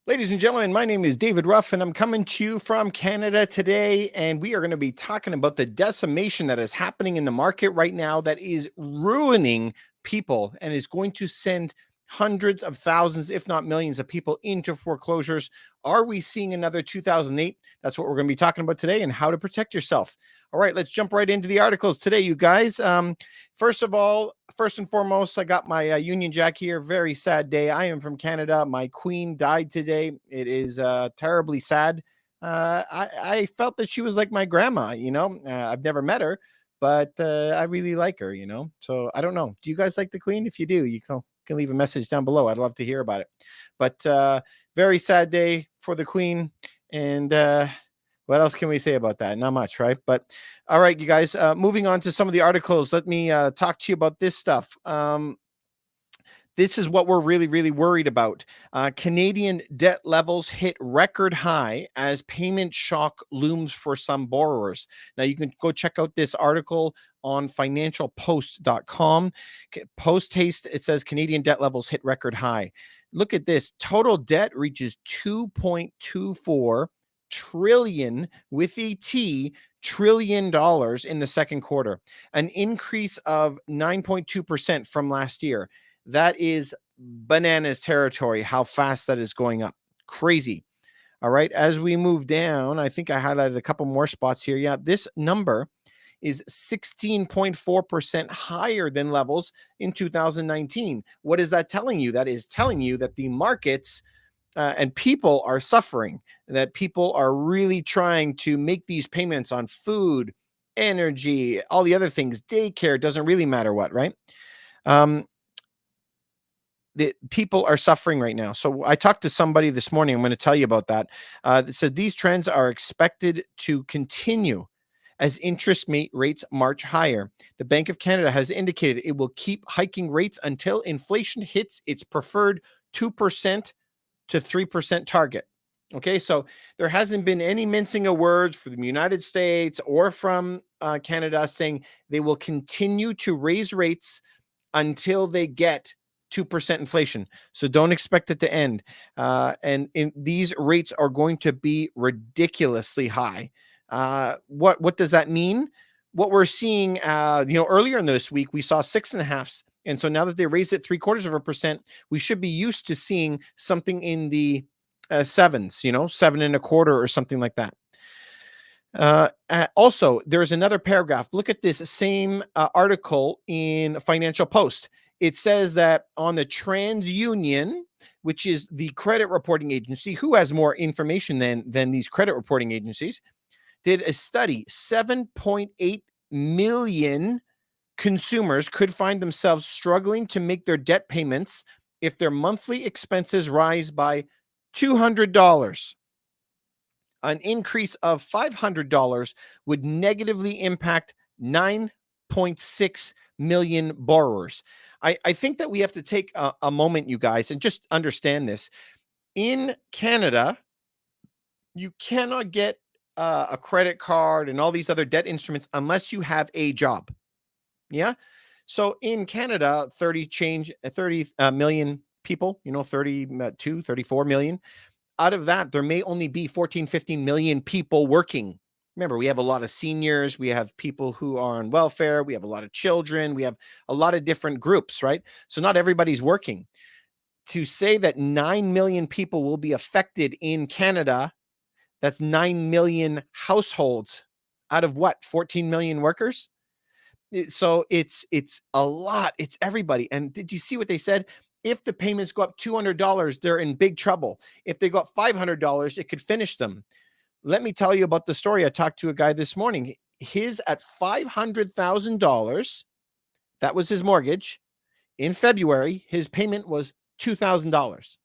Ladies and gentlemen, my name is David Ruff, and I'm coming to you from Canada today. And we are going to be talking about the decimation that is happening in the market right now that is ruining people and is going to send hundreds of thousands, if not millions, of people into foreclosures. Are we seeing another 2008? That's what we're going to be talking about today, and how to protect yourself. All right, let's jump right into the articles today, you guys. First and foremost, I got my Union Jack here. Very sad day. I am from Canada. My queen died today. It is terribly sad. I felt that she was like my grandma. I've never met her, but I really like her. So I don't know. Do you guys like the queen? If you do, you can leave a message down below. I'd love to hear about it. But very sad day for the queen. And what else can we say about that? Not much, right? But all right, you guys, moving on to some of the articles. Let me talk to you about this stuff. This is what we're really, really worried about. Canadian debt levels hit record high as payment shock looms for some borrowers. Now, you can go check out this article on financialpost.com. Post haste, it says Canadian debt levels hit record high. Look at this. Total debt reaches 2.24 trillion with a T trillion dollars in the second quarter, an increase of 9.2% from last year. That is bananas territory, how fast that is going up. Crazy. All right. As we move down, I think I highlighted a couple more spots here. Yeah, this number is 16.4% higher than levels in 2019. What is that telling you? That is telling you that the markets and people are suffering, that people are really trying to make these payments on food, energy, all the other things, daycare, doesn't really matter what, right? The people are suffering right now. So I talked to somebody this morning. I'm going to tell you about that. That said these trends are expected to continue as interest rates march higher. The Bank of Canada has indicated it will keep hiking rates until inflation hits its preferred 2% to 3% target. Okay, so there hasn't been any mincing of words from the United States or from Canada saying they will continue to raise rates until they get 2% inflation. So don't expect it to end. And these rates are going to be ridiculously high. What does that mean? What we're seeing, earlier in this week, we saw 6.5. And so now that they raised it 0.75%, we should be used to seeing something in the sevens, 7.25 or something like that. Also, there's another paragraph. Look at this same article in Financial Post. It says that on the TransUnion, which is the credit reporting agency, who has more information than these credit reporting agencies, did a study. 7.8 million consumers could find themselves struggling to make their debt payments if their monthly expenses rise by $200. An increase of $500 would negatively impact 9.6 million borrowers. I think that we have to take a moment, you guys, and just understand this. In Canada, you cannot get a credit card and all these other debt instruments unless you have a job. Yeah. So in Canada, 30 million people, 32, 34 million. Out of that, there may only be 14, 15 million people working. Remember, we have a lot of seniors. We have people who are on welfare. We have a lot of children. We have a lot of different groups, right? So not everybody's working. To say that 9 million people will be affected in Canada, that's 9 million households out of what? 14 million workers? So it's a lot. It's everybody. And did you see what they said? If the payments go up $200, they're in big trouble. If they go up $500, it could finish them. Let me tell you about the story. I talked to a guy this morning. His at $500,000, that was his mortgage. In February, his payment was $2,000.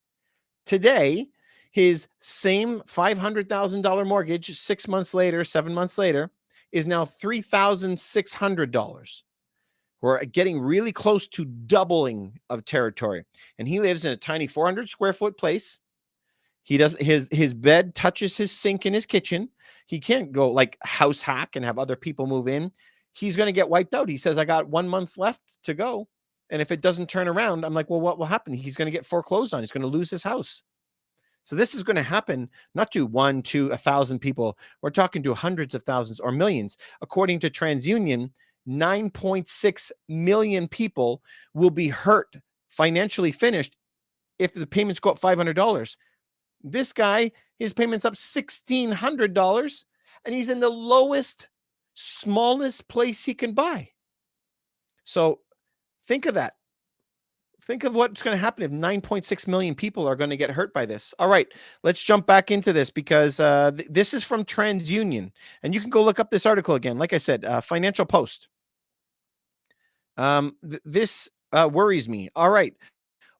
Today, his same $500,000 mortgage, 6 months later, 7 months later, is now $3,600. We're getting really close to doubling of territory. And he lives in a tiny 400 square foot place. He does his bed touches his sink in his kitchen. He can't go like house hack and have other people move in. He's going to get wiped out. He says, I got 1 month left to go. And if it doesn't turn around, I'm like, well, what will happen? He's going to get foreclosed on. He's going to lose his house. So this is going to happen not to one, two, 1,000 people. We're talking to hundreds of thousands or millions. According to TransUnion, 9.6 million people will be hurt, financially finished, if the payments go up $500. This guy, his payment's up $1,600, and he's in the lowest, smallest place he can buy. So think of that. Think of what's going to happen if 9.6 million people are going to get hurt by this. All right, let's jump back into this because this is from TransUnion, and you can go look up this article again. Like I said, Financial Post. This worries me. All right,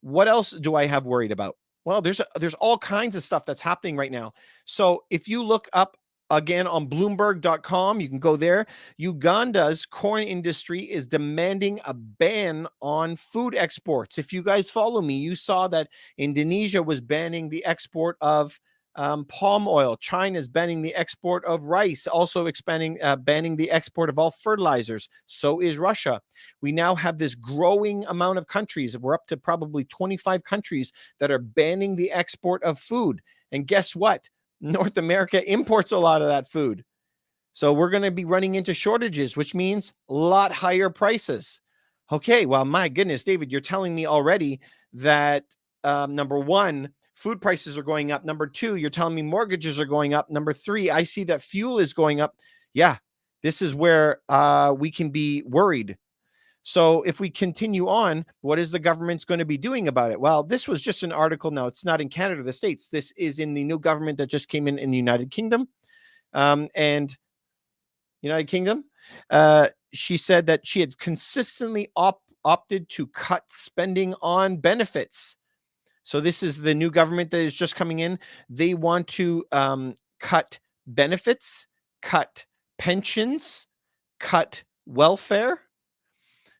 what else do I have worried about? Well, there's all kinds of stuff that's happening right now. So if you look up again on Bloomberg.com, you can go there. Uganda's corn industry is demanding a ban on food exports. If you guys follow me, you saw that Indonesia was banning the export of palm oil. China is banning the export of rice, also banning the export of all fertilizers. So is Russia. We now have this growing amount of countries. We're up to probably 25 countries that are banning the export of food. And guess what? North America imports a lot of that food. So we're going to be running into shortages, which means a lot higher prices. Okay, well, my goodness, David, you're telling me already that number one, food prices are going up. Number two, you're telling me mortgages are going up. Number three, I see that fuel is going up. Yeah, this is where we can be worried. So if we continue on, what is the government's going to be doing about it? Well, this was just an article. Now, it's not in Canada, the States. This is in the new government that just came in the United Kingdom. And United Kingdom, she said that she had consistently opted to cut spending on benefits. So this is the new government that is just coming in. They want to cut benefits, cut pensions, cut welfare.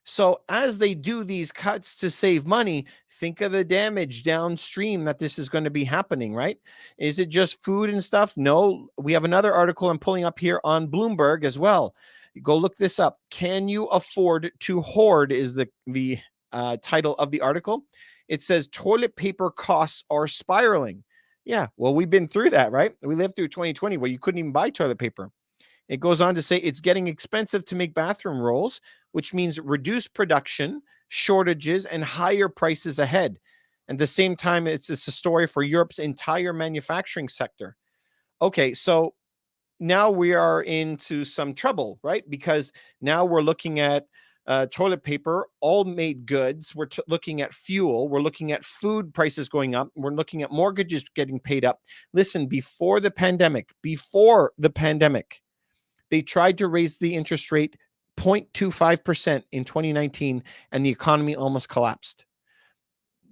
So as they do these cuts to save money, think of the damage downstream that this is going to be happening, right? Is it just food and stuff? No, we have another article I'm pulling up here on Bloomberg as well. Go look this up. Can you afford to hoard is the title of the article. It says toilet paper costs are spiraling. Yeah, well, we've been through that, right? We lived through 2020 where you couldn't even buy toilet paper. It goes on to say it's getting expensive to make bathroom rolls, which means reduced production, shortages, and higher prices ahead. At the same time, it's a story for Europe's entire manufacturing sector. Okay, so now we are into some trouble, right? Because now we're looking at toilet paper, all made goods. We're looking at fuel. We're looking at food prices going up. We're looking at mortgages getting paid up. Listen, before the pandemic, they tried to raise the interest rate 0.25% in 2019, and the economy almost collapsed.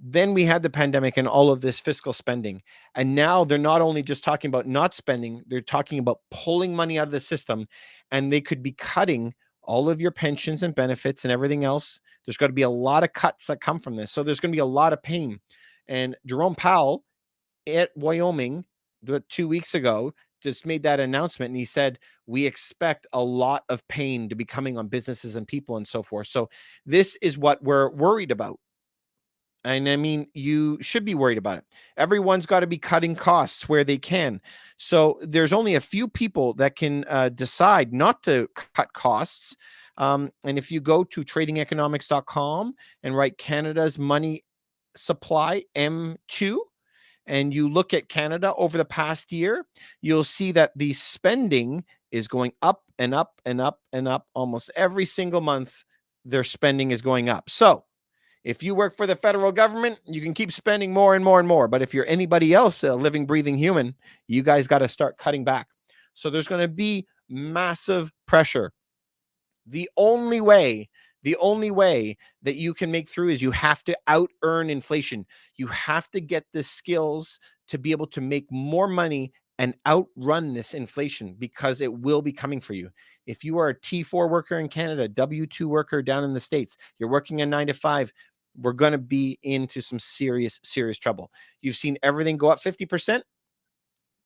Then we had the pandemic and all of this fiscal spending. And now they're not only just talking about not spending, they're talking about pulling money out of the system, and they could be cutting all of your pensions and benefits and everything else. There's got to be a lot of cuts that come from this. So there's going to be a lot of pain. And Jerome Powell at Wyoming 2 weeks ago just made that announcement, and he said, we expect a lot of pain to be coming on businesses and people and so forth. So this is what we're worried about. And I mean, you should be worried about it. Everyone's got to be cutting costs where they can. So there's only a few people that can decide not to cut costs. And if you go to tradingeconomics.com and write Canada's money supply M2, and you look at Canada over the past year, you'll see that the spending is going up and up and up and up. Almost every single month, their spending is going up. So if you work for the federal government, you can keep spending more and more and more. But if you're anybody else, a living, breathing human, you guys got to start cutting back. So there's going to be massive pressure. The only way that you can make through is you have to out earn inflation. You have to get the skills to be able to make more money and outrun this inflation, because it will be coming for you. If you are a T4 worker in Canada, W2 worker down in the States, you're working a 9 to 5, we're going to be into some serious trouble. You've seen everything go up 50%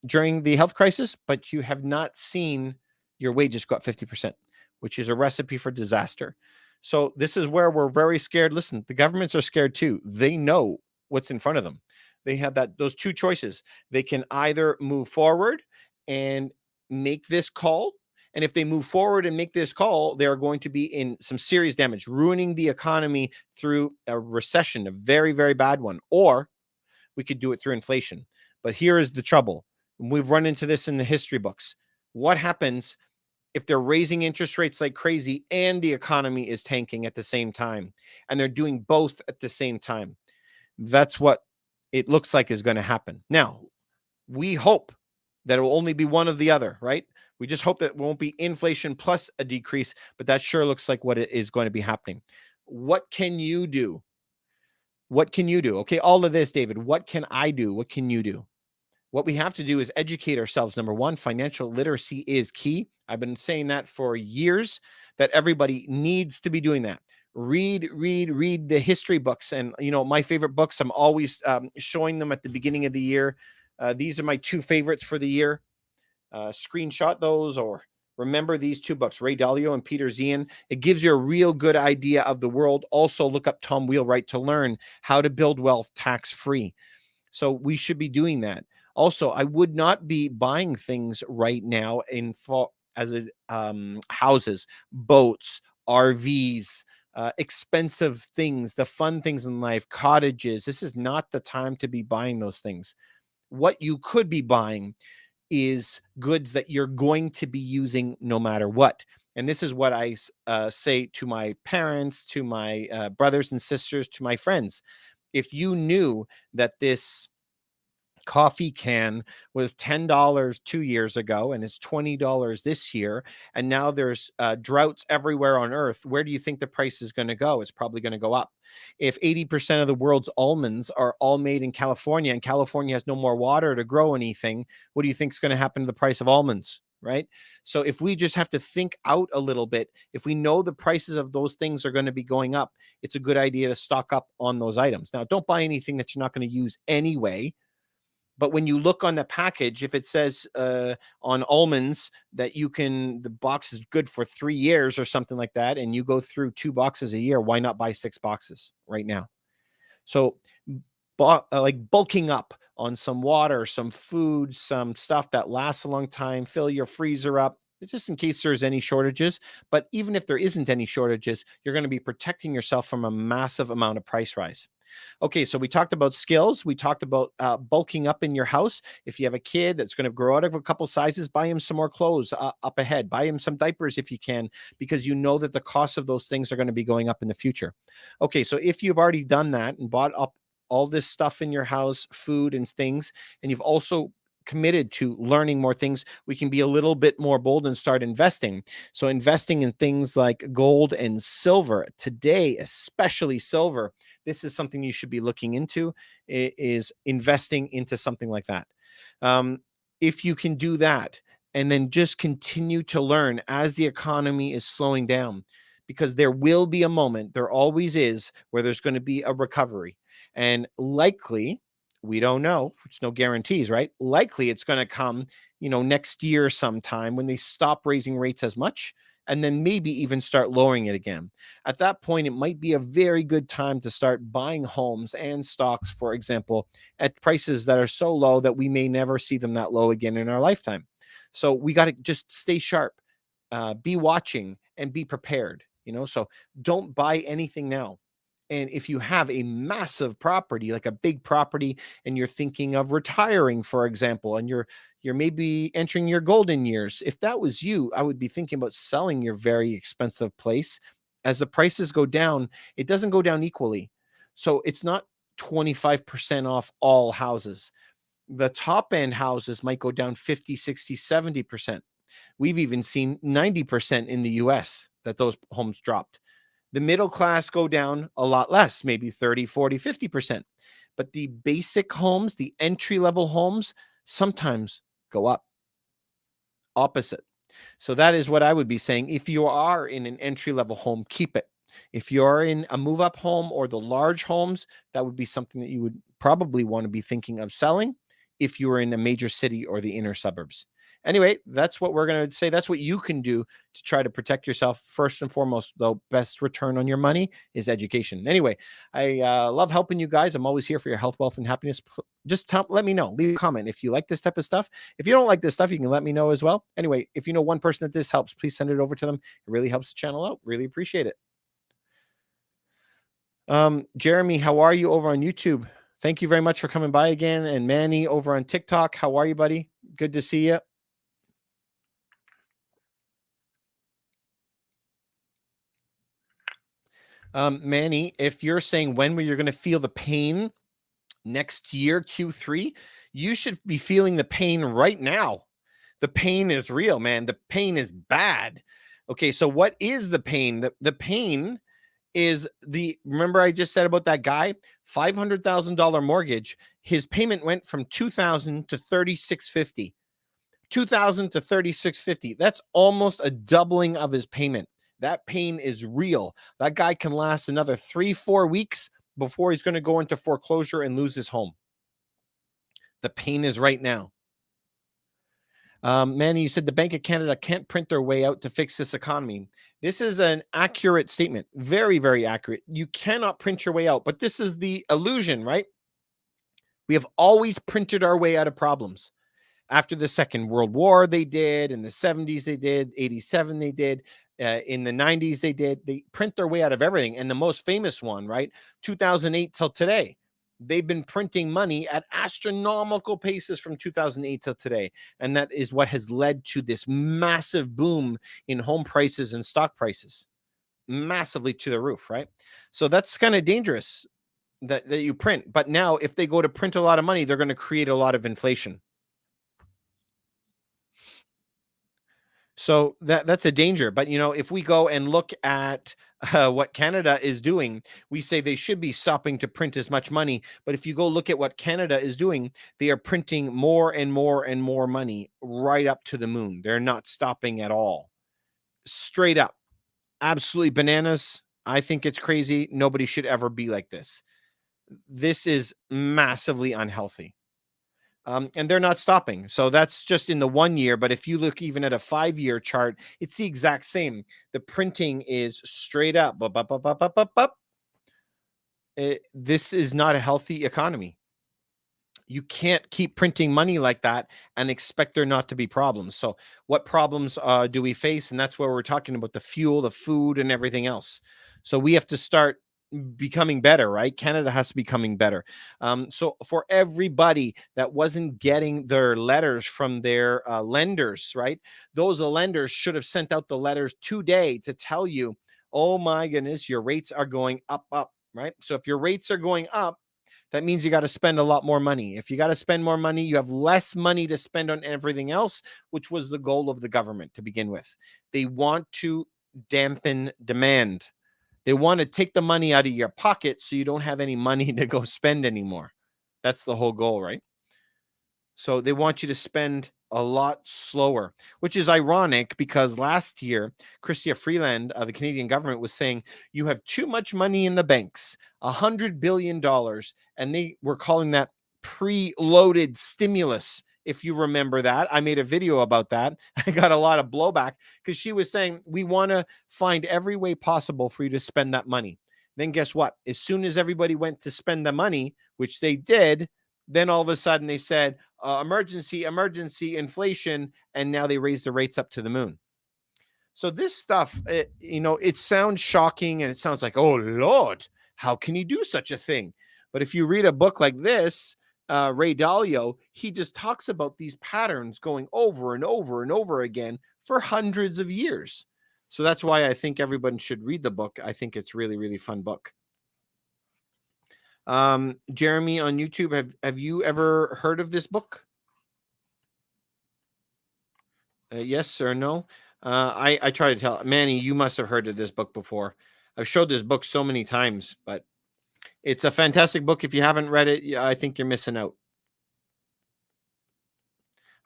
during the health crisis, but you have not seen your wages go up 50%, which is a recipe for disaster. So this is where we're very scared. Listen, the governments are scared too. They know what's in front of them. they have those two choices. They can either move forward and make this call. And if they move forward and make this call, they are going to be in some serious damage, ruining the economy through a recession, a very, very bad one. Or we could do it through inflation. But here is the trouble. We've run into this in the history books. What happens if they're raising interest rates like crazy and the economy is tanking at the same time? And they're doing both at the same time. That's what it looks like is going to happen. Now, we hope that it will only be one of the other, right? We just hope that it won't be inflation plus a decrease, but that sure looks like what it is going to be happening. What can you do? What can you do? Okay, all of this, David. What can I do? What can you do? What we have to do is educate ourselves. Number one, financial literacy is key. I've been saying that for years, that everybody needs to be doing that. Read the history books. And, my favorite books, I'm always showing them at the beginning of the year. These are my two favorites for the year. Screenshot those or remember these two books, Ray Dalio and Peter Zian. It gives you a real good idea of the world. Also, look up Tom Wheelwright to learn how to build wealth tax-free. So we should be doing that. Also, I would not be buying things right now houses, boats, RVs, expensive things, the fun things in life, cottages. This is not the time to be buying those things. What you could be buying is goods that you're going to be using no matter what. And this is what I say to my parents, to my brothers and sisters, to my friends. If you knew that this coffee can was $10 2 years ago and it's $20 this year, and now there's droughts everywhere on earth, where do you think the price is going to go? It's probably going to go up. If 80% of the world's almonds are all made in California and California has no more water to grow anything, what do you think is going to happen to the price of almonds? Right? So if we just have to think out a little bit, if we know the prices of those things are going to be going up, it's a good idea to stock up on those items. Now, don't buy anything that you're not going to use anyway. But when you look on the package, if it says on almonds that the box is good for 3 years or something like that, and you go through 2 boxes a year, why not buy 6 boxes right now? So like bulking up on some water, some food, some stuff that lasts a long time, fill your freezer up. It's just in case there's any shortages. But even if there isn't any shortages, you're going to be protecting yourself from a massive amount of price rise. Okay, so we talked about skills. We talked about bulking up in your house. If you have a kid that's going to grow out of a couple sizes, buy him some more clothes up ahead. Buy him some diapers if you can, because you know that the cost of those things are going to be going up in the future. Okay, so if you've already done that and bought up all this stuff in your house, food and things, and you've also committed to learning more things, we can be a little bit more bold and start investing. So investing in things like gold and silver today, especially silver, this is something you should be looking into, is investing into something like that. If you can do that and then just continue to learn as the economy is slowing down, because there will be a moment, there always is, where there's going to be a recovery. And likely, we don't know, it's no guarantees, right? Likely it's going to come, next year sometime when they stop raising rates as much, and then maybe even start lowering it again. At that point, it might be a very good time to start buying homes and stocks, for example, at prices that are so low that we may never see them that low again in our lifetime. So we got to just stay sharp, be watching, and be prepared. So don't buy anything now. And if you have a massive property, like a big property, and you're thinking of retiring, for example, and you're maybe entering your golden years, if that was you, I would be thinking about selling your very expensive place. As the prices go down, it doesn't go down equally. So it's not 25% off all houses. The top end houses might go down 50, 60, 70%. We've even seen 90% in the US that those homes dropped. The middle class go down a lot less, maybe 30, 40, 50%. But the basic homes, the entry-level homes, sometimes go up. Opposite. So that is what I would be saying. If you are in an entry-level home, keep it. If you're in a move-up home or the large homes, that would be something that you would probably want to be thinking of selling if you were in a major city or the inner suburbs. Anyway, that's what we're going to say. That's what you can do to try to protect yourself. First and foremost, the best return on your money is education. Anyway, I love helping you guys. I'm always here for your health, wealth, and happiness. Just let me know. Leave a comment if you like this type of stuff. If you don't like this stuff, you can let me know as well. Anyway, if you know one person that this helps, please send it over to them. It really helps the channel out. Really appreciate it. Jeremy, how are you over on YouTube? Thank you very much for coming by again. And Manny over on TikTok, how are you, buddy? Good to see you. Manny, if you're saying when you're going to feel the pain next year, Q3, you should be feeling the pain right now. The pain is real, man. The pain is bad. Okay, so what is the pain? The pain is remember I just said about that guy, $500,000 mortgage. His payment went from $2,000 to $3,650. $2,000 to $3,650. That's almost a doubling of his payment. That pain is real. That guy can last another 3-4 weeks before he's going to go into foreclosure and lose his home. The pain is right now. Manny, you said the Bank of Canada can't print their way out to fix this economy. This is an accurate statement. Very, very accurate. You cannot print your way out, but this is the illusion, right? We have always printed our way out of problems. After the Second World War, they did. In the 70s, they did. 87, they did. In the 90s, they did. They print their way out of everything. And the most famous one, right? 2008 till today. They've been printing money at astronomical paces from 2008 till today. And that is what has led to this massive boom in home prices and stock prices. Massively to the roof, right? So that's kind of dangerous that you print. But now, if they go to print a lot of money, they're going to create a lot of inflation. So that's a danger. But, if we go and look at what Canada is doing, we say they should be stopping to print as much money. But if you go look at what Canada is doing, they are printing more and more and more money right up to the moon. They're not stopping at all. Straight up. Absolutely bananas. I think it's crazy. Nobody should ever be like this. This is massively unhealthy. And they're not stopping. So that's just in the 1 year. But if you look even at a 5-year chart, it's the exact same. The printing is straight up. This is not a healthy economy. You can't keep printing money like that and expect there not to be problems. So what problems do we face? And that's where we're talking about the fuel, the food, and everything else. So we have to start becoming better, right? Canada has to be becoming better. So for everybody that wasn't getting their letters from their lenders, right? Those lenders should have sent out the letters today to tell you, oh my goodness, your rates are going up, right? So if your rates are going up, that means you got to spend a lot more money. If you got to spend more money, you have less money to spend on everything else, which was the goal of the government to begin with. They want to dampen demand. They want to take the money out of your pocket so you don't have any money to go spend anymore. That's the whole goal, right? So they want you to spend a lot slower, which is ironic because last year, Chrystia Freeland, the Canadian government, was saying you have too much money in the banks, $100 billion. And they were calling that preloaded stimulus. If you remember that, I made a video about that. I got a lot of blowback because she was saying, we want to find every way possible for you to spend that money. Then guess what? As soon as everybody went to spend the money, which they did, then all of a sudden they said, emergency, inflation, and now they raised the rates up to the moon. So this stuff, it sounds shocking and it sounds like, oh, Lord, how can you do such a thing? But if you read a book like this, Ray Dalio, he just talks about these patterns going over and over and over again for hundreds of years. So that's why I think everyone should read the book. I think it's really, really fun book. Jeremy on YouTube, have you ever heard of this book? Yes or no? I try to tell Manny, you must have heard of this book before. I've showed this book so many times, but it's a fantastic book. If you haven't read it, I think you're missing out.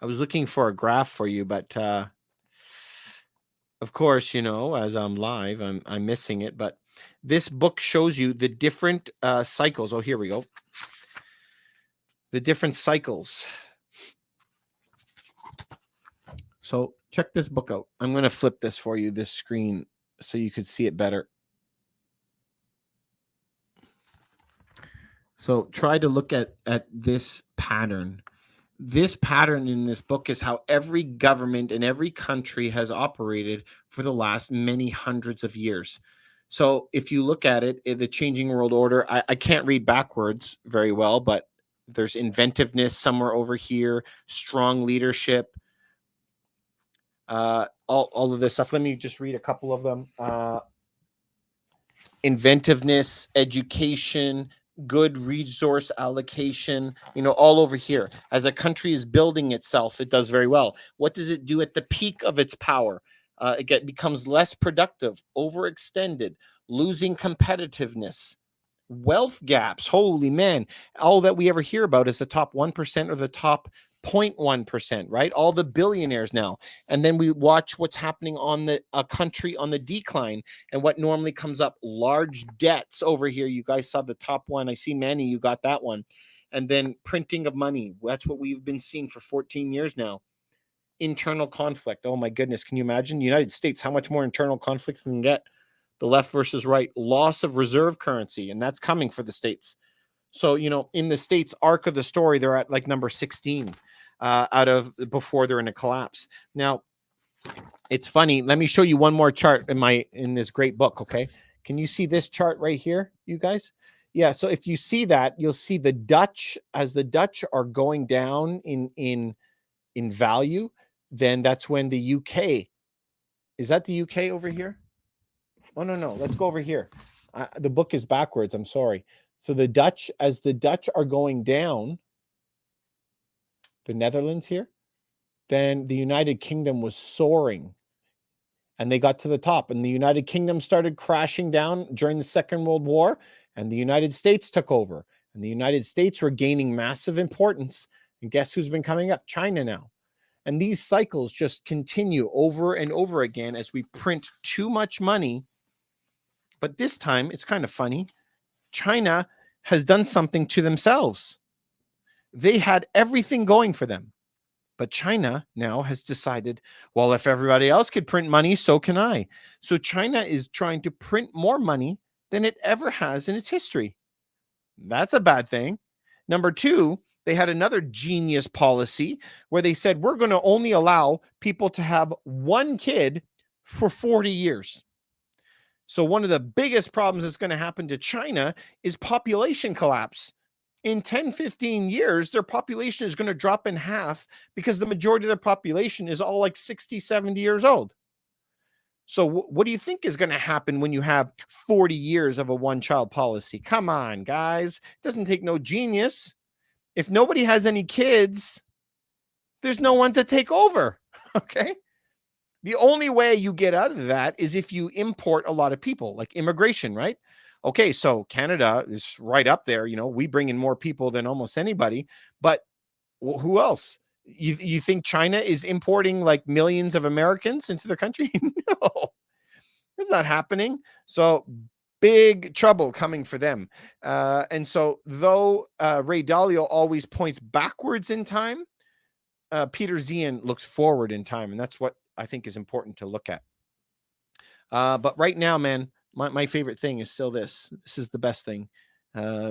I was looking for a graph for you, but of course, as I'm live, I'm missing it. But this book shows you the different cycles. Oh, here we go. The different cycles So check this book out. I'm going to flip this for you, this screen, so you could see it better. So try to look at this pattern. This pattern in this book is how every government in every country has operated for the last many hundreds of years. So if you look at it, the changing world order, I can't read backwards very well, but there's inventiveness somewhere over here, strong leadership, all of this stuff. Let me just read a couple of them. Inventiveness, education, good resource allocation, all over here. As a country is building itself, it does very well. What does it do at the peak of its power? Becomes less productive, overextended, losing competitiveness, wealth gaps. Holy man, all that we ever hear about is the top 1% or the top 0.1%, right? All the billionaires now. And then we watch what's happening on the country on the decline, and what normally comes up, large debts over here. You guys saw the top one. I see Manny, you got that one. And then printing of money. That's what we've been seeing for 14 years now. Internal conflict. Oh my goodness. Can you imagine? The United States, how much more internal conflict we can get? The left versus right. Loss of reserve currency. And that's coming for the States. So, in the States arc of the story, they're at like number 16 out of before they're in a collapse. Now, it's funny. Let me show you one more chart in this great book. Okay. Can you see this chart right here, you guys? Yeah. So if you see that, you'll see the Dutch, as the Dutch are going down in value, then that's when the UK, is that the UK over here? Oh, no. Let's go over here. The book is backwards. I'm sorry. So the Dutch, as the Dutch are going down, the Netherlands here, then the United Kingdom was soaring, and they got to the top, and the United Kingdom started crashing down during the Second World War, and the United States took over, and the United States were gaining massive importance. And guess who's been coming up? China now. And these cycles just continue over and over again as we print too much money. But this time, it's kind of funny. China has done something to themselves. They had everything going for them. But China now has decided, well, if everybody else could print money, so can I. So China is trying to print more money than it ever has in its history. That's a bad thing. Number two, they had another genius policy where they said, we're going to only allow people to have one kid for 40 years. So one of the biggest problems that's going to happen to China is population collapse. In 10, 15 years, their population is going to drop in half because the majority of their population is all like 60, 70 years old. So what do you think is going to happen when you have 40 years of a one-child policy? Come on, guys. It doesn't take no genius. If nobody has any kids, there's no one to take over, okay? The only way you get out of that is if you import a lot of people, like immigration, right? Okay, so Canada is right up there. We bring in more people than almost anybody, but who else? You think China is importing like millions of Americans into their country? No, it's not happening. So big trouble coming for them. And so though Ray Dalio always points backwards in time, Peter Zien looks forward in time. And that's what I think is important to look at. But right now, man, my favorite thing is still this. This is the best thing.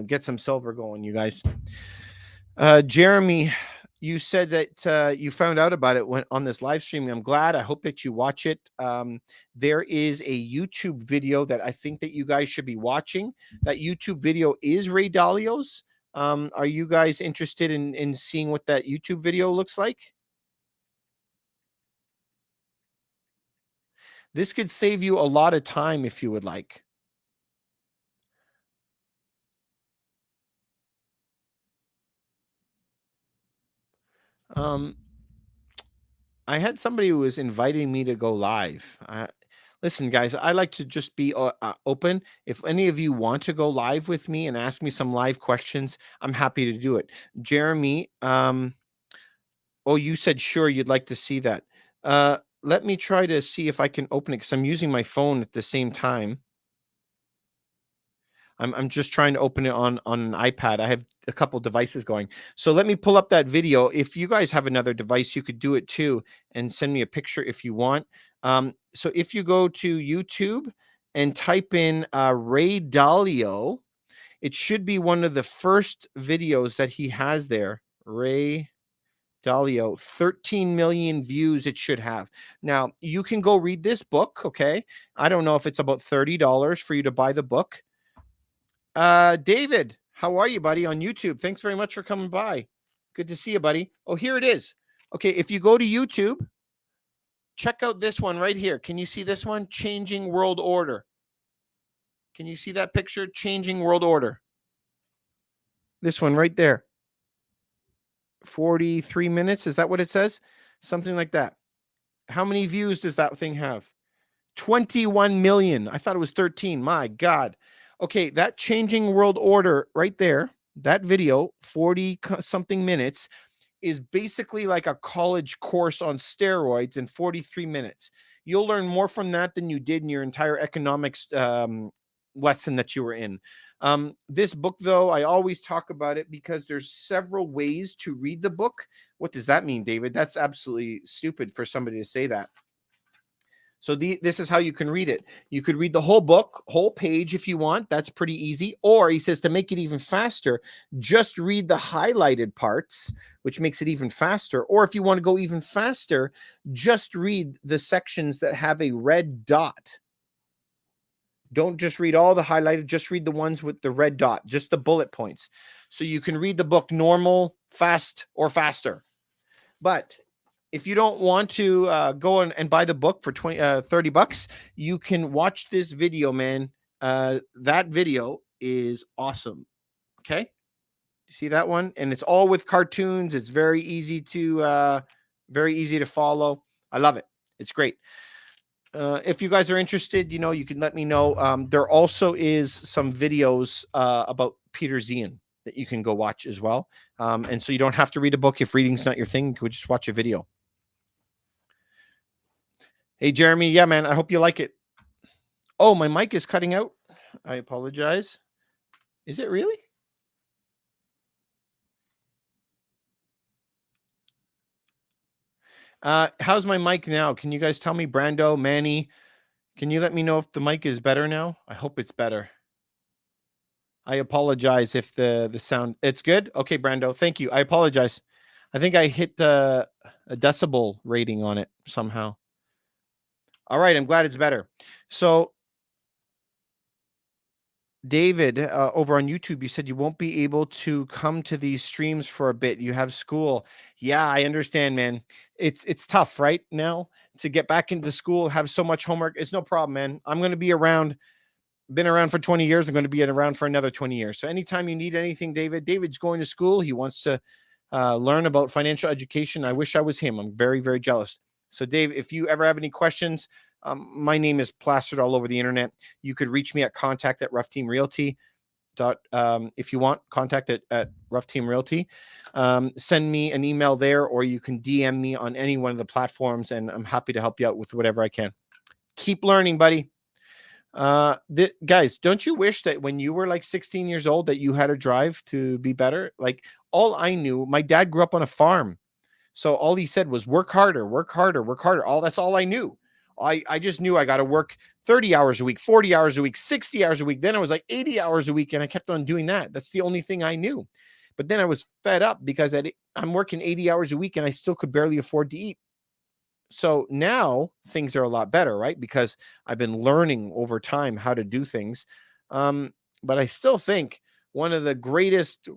Get some silver going, you guys. Jeremy, you said that you found out about it on this live stream. I'm glad. I hope that you watch it. There is a YouTube video that I think that you guys should be watching. That YouTube video is Ray Dalio's. Are you guys interested in seeing what that YouTube video looks like? This could save you a lot of time if you would like. I had somebody who was inviting me to go live. Listen, guys, I like to just be open. If any of you want to go live with me and ask me some live questions, I'm happy to do it. Jeremy, oh, you said sure you'd like to see that. Let me try to see if I can open it because I'm using my phone at the same time. I'm just trying to open it on an iPad. I have a couple devices going. So let me pull up that video. If you guys have another device, you could do it too and send me a picture if you want. So if you go to YouTube and type in Ray Dalio, it should be one of the first videos that he has there. Ray Dalio, 13 million views it should have. Now, you can go read this book, okay? I don't know if it's about $30 for you to buy the book. David, how are you, buddy, on YouTube? Thanks very much for coming by. Good to see you, buddy. Oh, here it is. Okay, if you go to YouTube, check out this one right here. Can you see this one? Changing World Order. Can you see that picture? Changing World Order. This one right there. 43 minutes. Is that what it says? Something like that. How many views does that thing have? 21 million. I thought it was 13. My God. Okay, that Changing World Order right there, that video, 40 something minutes, is basically like a college course on steroids in 43 minutes. You'll learn more from that than you did in your entire economics lesson that you were in. This book, though, I always talk about it because there's several ways to read the book. What does that mean, David? That's absolutely stupid for somebody to say that. So this is how you can read it. You could read the whole book, whole page if you want. That's pretty easy. Or he says to make it even faster, just read the highlighted parts, which makes it even faster. Or if you want to go even faster, just read the sections that have a red dot. Don't just read all the highlighted, just read the ones with the red dot, just the bullet points. So you can read the book normal, fast, or faster. But if you don't want to go and buy the book for 30 bucks, you can watch this video, man. That video is awesome. Okay. You see that one? And it's all with cartoons. It's very easy to follow. I love it. It's great. If you guys are interested, you can let me know. There also is some videos about Peter Zian that you can go watch as well. And so you don't have to read a book. If reading's not your thing, you could just watch a video. Hey, Jeremy. Yeah, man. I hope you like it. Oh, my mic is cutting out. I apologize. Is it really? How's my mic now? Can you guys tell me, Brando, Manny? Can you let me know if the mic is better now? I hope it's better. I apologize if the sound... It's good? Okay, Brando. Thank you. I apologize. I think I hit a decibel rating on it somehow. All right. I'm glad it's better. So, David, over on YouTube, you said you won't be able to come to these streams for a bit. You have school. Yeah, I understand, man. It's tough right now to get back into school, have so much homework. It's no problem, man. I'm going to be around. Been around for 20 years. I'm going to be around for another 20 years. So anytime you need anything, David's going to school. He wants to learn about financial education. I wish I was him. I'm very, very jealous. So, Dave, if you ever have any questions, my name is plastered all over the internet. You could reach me at contact@Rough Team Realty. If you want, contact at Rough Team Realty. Send me an email there, or you can DM me on any one of the platforms, and I'm happy to help you out with whatever I can. Keep learning, buddy. Guys, don't you wish that when you were like 16 years old that you had a drive to be better? Like, all I knew, my dad grew up on a farm. So all he said was work harder, work harder, work harder. That's all I knew. I just knew I got to work 30 hours a week, 40 hours a week, 60 hours a week. Then I was like 80 hours a week, and I kept on doing that. That's the only thing I knew. But then I was fed up because I'm working 80 hours a week and I still could barely afford to eat. So now things are a lot better, right? Because I've been learning over time how to do things. But I still think one of the greatest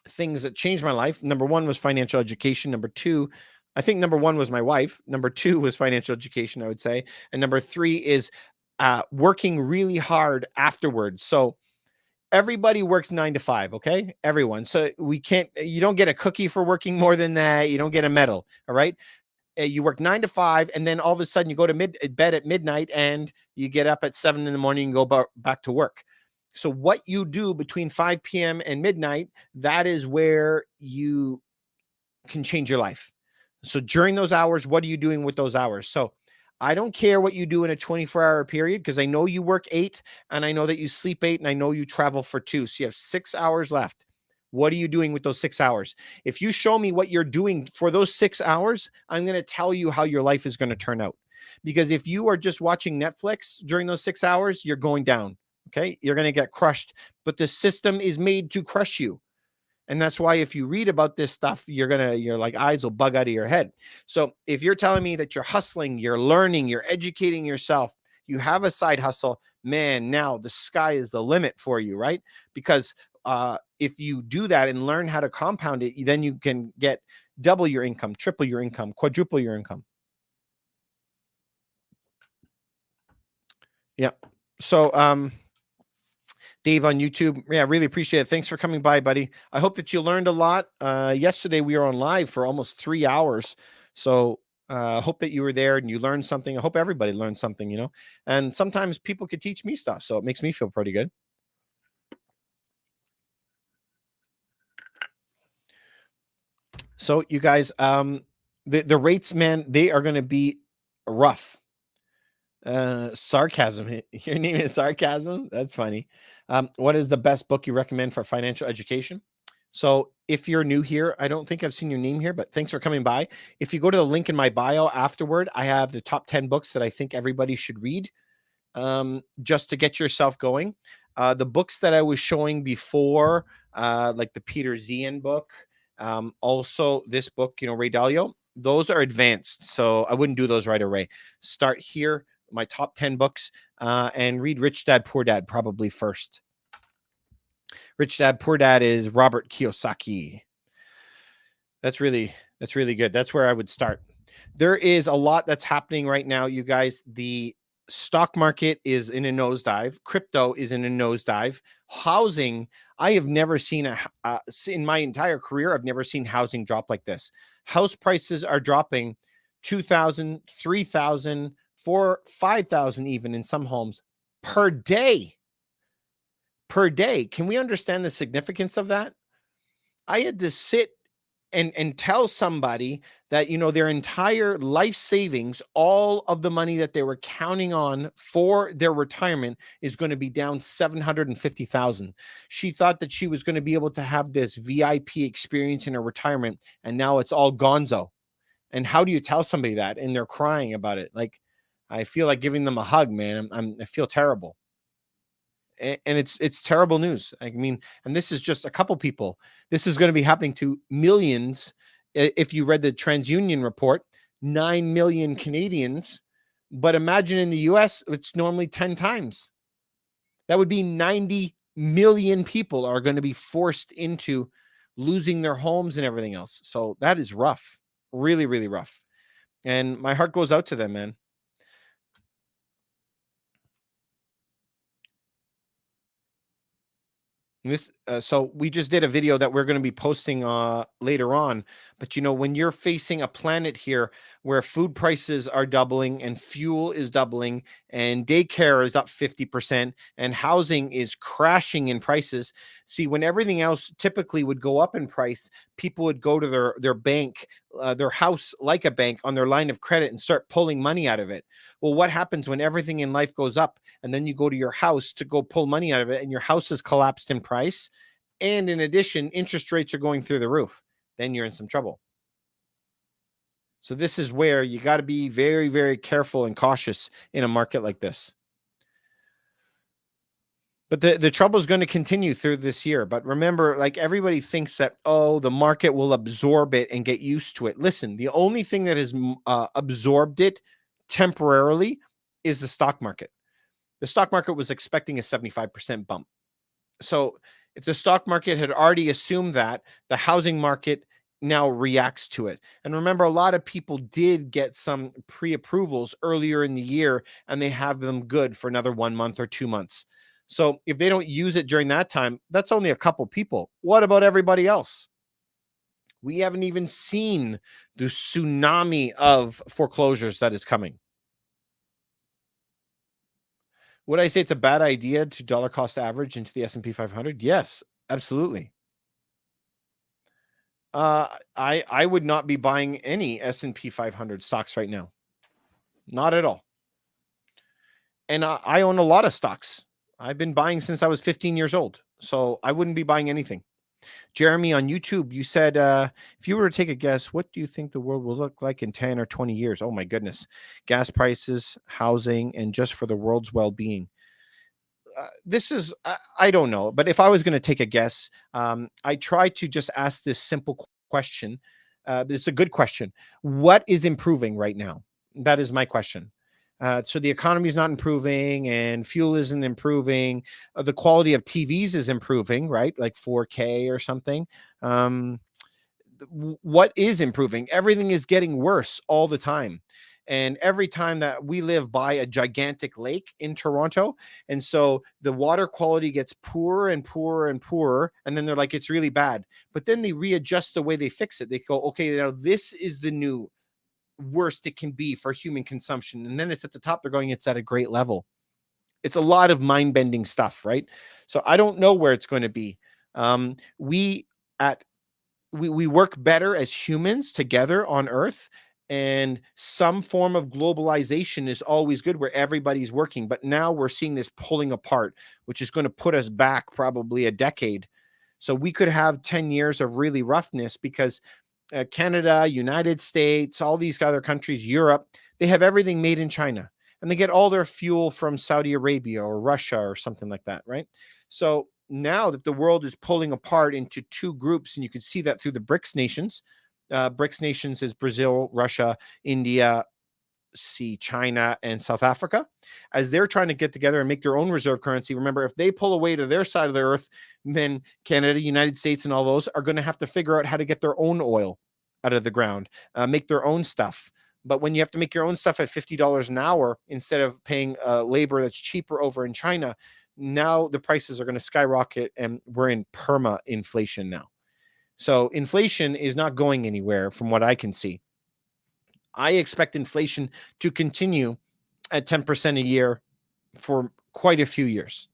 things that changed my life, number one, was financial education. Number two, I think number one was my wife. Number two was financial education, I would say. And number three is working really hard afterwards. So everybody works 9 to 5. Okay. Everyone. So you don't get a cookie for working more than that. You don't get a medal. All right. You work 9 to 5, and then all of a sudden you go to bed at midnight and you get up at 7 in the morning and go back to work. So what you do between 5 p.m. and midnight, that is where you can change your life. So during those hours, what are you doing with those hours? So I don't care what you do in a 24-hour period because I know you work 8 and I know that you sleep 8 and I know you travel for 2. So you have 6 hours left. What are you doing with those 6 hours? If you show me what you're doing for those 6 hours, I'm going to tell you how your life is going to turn out. Because if you are just watching Netflix during those 6 hours, you're going down. Okay? You're going to get crushed, but the system is made to crush you. And that's why if you read about this stuff, your like eyes will bug out of your head. So if you're telling me that you're hustling, you're learning, you're educating yourself, you have a side hustle, man, now the sky is the limit for you, right? Because if you do that and learn how to compound it, then you can get double your income, triple your income, quadruple your income. Yeah. So Dave on YouTube. Yeah, really appreciate it. Thanks for coming by, buddy. I hope that you learned a lot. Yesterday we were on live for almost 3 hours. So I hope that you were there and you learned something. I hope everybody learned something, you know. And sometimes people could teach me stuff. So it makes me feel pretty good. So you guys, the rates, man, they are going to be rough. Sarcasm. Your name is Sarcasm. That's funny. What is the best book you recommend for financial education? So if you're new here, I don't think I've seen your name here, but thanks for coming by. If you go to the link in my bio afterward, I have the top 10 books that I think everybody should read, just to get yourself going. The books that I was showing before, like the Peter Zian book, also this book, you know, Ray Dalio, those are advanced. So I wouldn't do those right away. Start here, my top 10 books, and read Rich Dad, Poor Dad probably first. Rich Dad, Poor Dad is Robert Kiyosaki. That's really good. That's where I would start. There is a lot that's happening right now, you guys. The stock market is in a nosedive. Crypto is in a nosedive. Housing, I have never seen in my entire career, I've never seen housing drop like this. House prices are dropping 2,000, 3,000, 5,000 even in some homes per day. Per day. Can we understand the significance of that? I had to sit and tell somebody that, you know, their entire life savings, all of the money that they were counting on for their retirement is going to be down 750,000. She thought that she was going to be able to have this VIP experience in her retirement, and now it's all gonzo. And how do you tell somebody that? And they're crying about it. Like, I feel like giving them a hug, man. I feel terrible. And it's terrible news. I mean, and this is just a couple people. This is going to be happening to millions. If you read the TransUnion report, 9 million Canadians, but imagine in the US, it's normally 10 times. That would be 90 million people are going to be forced into losing their homes and everything else. So that is rough, really, really rough. And my heart goes out to them, man. This so we just did a video that we're going to be posting later on, but you know, when you're facing a planet here where food prices are doubling and fuel is doubling and daycare is up 50% and housing is crashing in prices. See, when everything else typically would go up in price, people would go to their bank, their house like a bank on their line of credit and start pulling money out of it. Well, what happens when everything in life goes up and then you go to your house to go pull money out of it and your house has collapsed in price? And in addition, interest rates are going through the roof. Then you're in some trouble. So this is where you got to be very, very careful and cautious in a market like this. But the trouble is going to continue through this year. But remember, like, everybody thinks that, oh, the market will absorb it and get used to it. Listen, the only thing that has absorbed it temporarily is the stock market. The stock market was expecting a 75% bump. So if the stock market had already assumed that, the housing market now reacts to it. And remember, a lot of people did get some pre-approvals earlier in the year, and they have them good for another 1 month or 2 months. So if they don't use it during that time, that's only a couple people. What about everybody else? We haven't even seen the tsunami of foreclosures that is coming. Would I say it's a bad idea to dollar cost average into the S&P 500? Yes, absolutely. I would not be buying any S&P 500 stocks right now. Not at all. And I own a lot of stocks. I've been buying since I was 15 years old. So I wouldn't be buying anything. Jeremy on YouTube, you said, if you were to take a guess, what do you think the world will look like in 10 or 20 years? Oh my goodness. Gas prices, housing, and just for the world's well being. This is, I don't know, but if I was going to take a guess, I try to just ask this simple question. This is a good question. What is improving right now? That is my question. So the economy is not improving and fuel isn't improving. The quality of TVs is improving, right? Like 4K or something. Um, what is improving? Everything is getting worse all the time. And every time that we live by a gigantic lake in Toronto, and so the water quality gets poorer and poorer and poorer, and then they're like, it's really bad. But then they readjust the way they fix it. They go, okay, now this is the new worst it can be for human consumption. And then it's at the top, they're going, it's at a great level. It's a lot of mind bending stuff, right? So I don't know where it's going to be. We at we work better as humans together on earth, and some form of globalization is always good where everybody's working, but now we're seeing this pulling apart, which is going to put us back probably a decade. So we could have 10 years of really roughness because Canada, United States, all these other countries, Europe, they have everything made in China, and they get all their fuel from Saudi Arabia or Russia or something like that, right? So now that the world is pulling apart into two groups, and you can see that through the BRICS nations. BRICS nations is Brazil, Russia, India, see China and South Africa, as they're trying to get together and make their own reserve currency. Remember, if they pull away to their side of the earth, then Canada, United States, and all those are going to have to figure out how to get their own oil out of the ground, make their own stuff. But when you have to make your own stuff at $50 an hour instead of paying labor that's cheaper over in China, now the prices are going to skyrocket, and we're in perma inflation now. So inflation is not going anywhere from what I can see. I expect inflation to continue at 10% a year for quite a few years,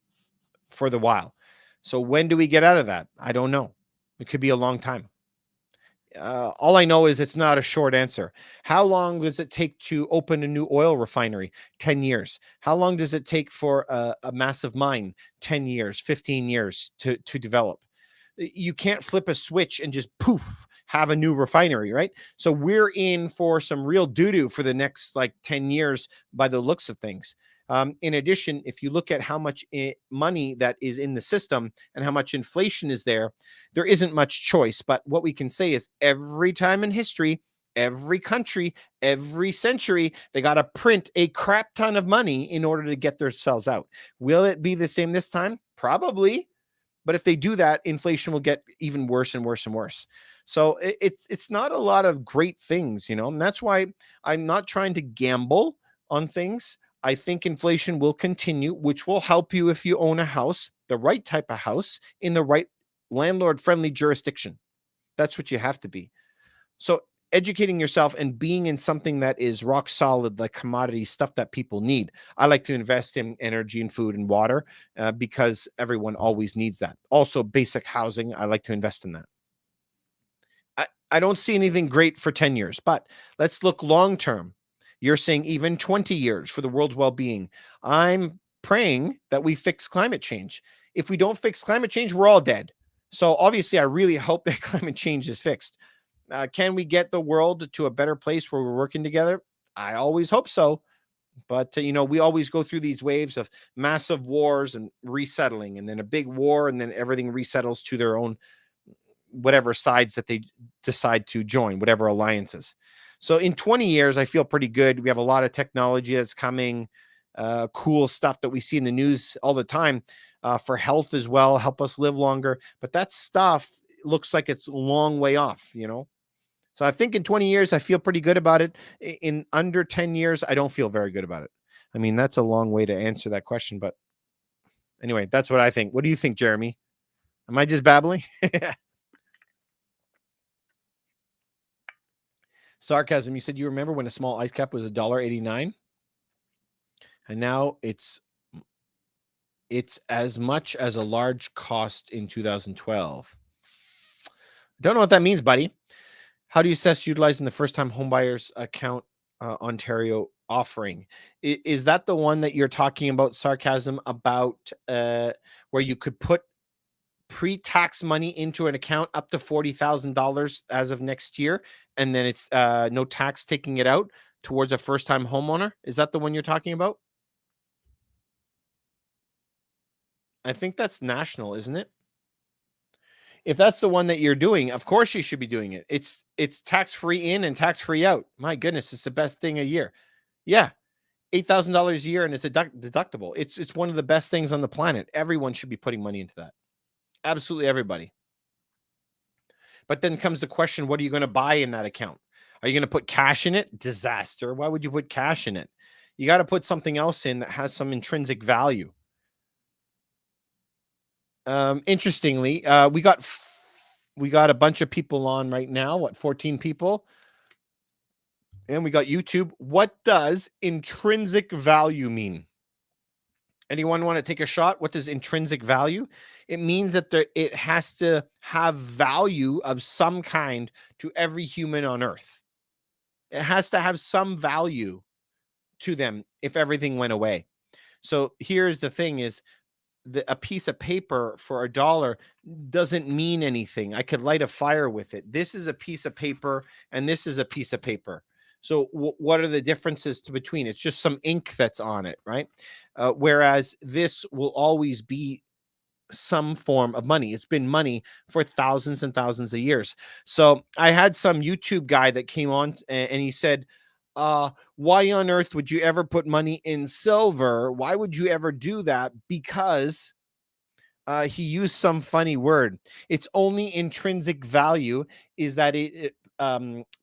for the while. So when do we get out of that? I don't know. It could be a long time. All I know is it's not a short answer. How long does it take to open a new oil refinery? 10 years. How long does it take for a massive mine? 10 years, 15 years to develop. You can't flip a switch and just poof, have a new refinery, right? So we're in for some real doo-doo for the next like 10 years by the looks of things. In addition, if you look at how much money that is in the system and how much inflation is there, there isn't much choice. But what we can say is every time in history, every country, every century, they got to print a crap ton of money in order to get themselves out. Will it be the same this time? Probably. But if they do that, inflation will get even worse and worse and worse. So it's not a lot of great things, and that's why I'm not trying to gamble on things. I think inflation will continue, which will help you if you own a house, the right type of house in the right landlord-friendly jurisdiction. That's what you have to be. So educating yourself and being in something that is rock solid, like commodity stuff that people need. I like to invest in energy and food and water because everyone always needs that. Also, basic housing. I like to invest in that. I don't see anything great for 10 years, but let's look long term. You're saying even 20 years for the world's well being. I'm praying that we fix climate change. If we don't fix climate change, we're all dead. So obviously, I really hope that climate change is fixed. Can we get the world to a better place where we're working together? I always hope so. But, we always go through these waves of massive wars and resettling, and then a big war, and then everything resettles to their own, whatever sides that they decide to join, whatever alliances. So in 20 years, I feel pretty good. We have a lot of technology that's coming, cool stuff that we see in the news all the time for health as well, help us live longer. But that stuff looks like it's a long way off. So I think in 20 years, I feel pretty good about it. In under 10 years, I don't feel very good about it. I mean, that's a long way to answer that question. But anyway, that's what I think. What do you think, Jeremy? Am I just babbling? Sarcasm. You said you remember when a small ice cap was $1.89, and now it's as much as a large cost in 2012. Don't know what that means, buddy. How do you assess utilizing the first-time homebuyers account Ontario offering. Is that the one that you're talking about, sarcasm, about where you could put pre-tax money into an account up to $40,000 as of next year, and then it's no tax taking it out towards a first-time homeowner? Is that the one you're talking about? I think that's national, isn't it? If that's the one that you're doing, of course you should be doing it. It's tax-free in and tax-free out. My goodness, it's the best thing a year. Yeah, $8,000 a year, and it's a deductible. It's one of the best things on the planet. Everyone should be putting money into that. Absolutely everybody. But then comes the question, what are you going to buy in that account? Are you going to put cash in it? Disaster. Why would you put cash in it? You got to put something else in that has some intrinsic value. Interestingly, we got a bunch of people on right now. What, 14 people? And we got YouTube. What does intrinsic value mean? Anyone want to take a shot? What does intrinsic value? It means that it has to have value of some kind to every human on earth. It has to have some value to them if everything went away. So here's the thing is, a piece of paper for $1 doesn't mean anything. I could light a fire with it. This is a piece of paper and this is a piece of paper. So what are the differences between? It's just some ink that's on it, right? Whereas this will always be some form of money. It's been money for thousands and thousands of years. So I had some YouTube guy that came on and he said, why on earth would you ever put money in silver? Why would you ever do that? Because he used some funny word. Its only intrinsic value is that it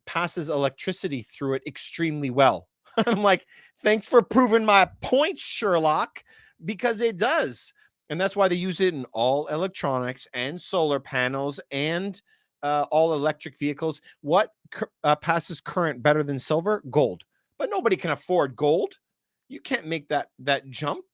passes electricity through it extremely well. I'm like, thanks for proving my point, Sherlock, because it does. And that's why they use it in all electronics and solar panels and all electric vehicles. What passes current better than silver? Gold. But nobody can afford gold. You can't make that jump.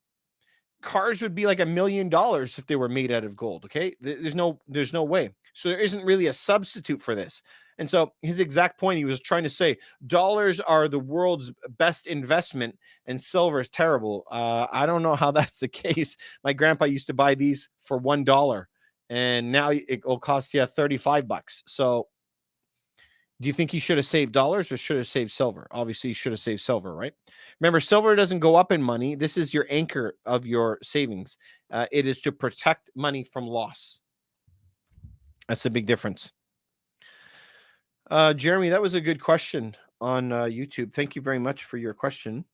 Cars would be like $1 million if they were made out of gold. Okay, there's no way. So there isn't really a substitute for this. And so his exact point, he was trying to say, dollars are the world's best investment and silver is terrible. I don't know how that's the case. My grandpa used to buy these for $1, and now it will cost you $35. So do you think he should have saved dollars or should have saved silver? Obviously, he should have saved silver, right? Remember, silver doesn't go up in money. This is your anchor of your savings. It is to protect money from loss. That's a big difference. Jeremy, that was a good question on YouTube. Thank you very much for your question.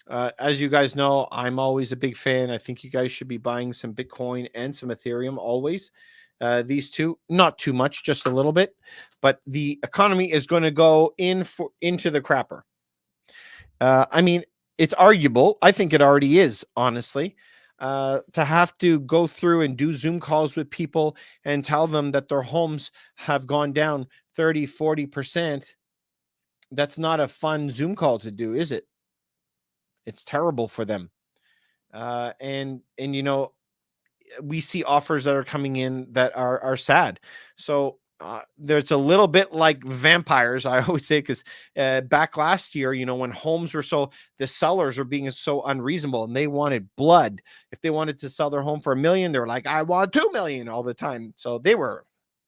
As you guys know, I'm always a big fan. I think you guys should be buying some Bitcoin and some Ethereum always. These two, not too much, just a little bit, but the economy is going to go into the crapper. I mean, it's arguable. I think it already is, honestly. To have to go through and do Zoom calls with people and tell them that their homes have gone down 30, 40%. That's not a fun Zoom call to do, is it? It's terrible for them. And you know, we see offers that are coming in that are sad. So there's a little bit like vampires, I always say, because back last year, you know, when homes were the sellers were being so unreasonable and they wanted blood. If they wanted to sell their home for $1 million, they were like, I want 2 million all the time. So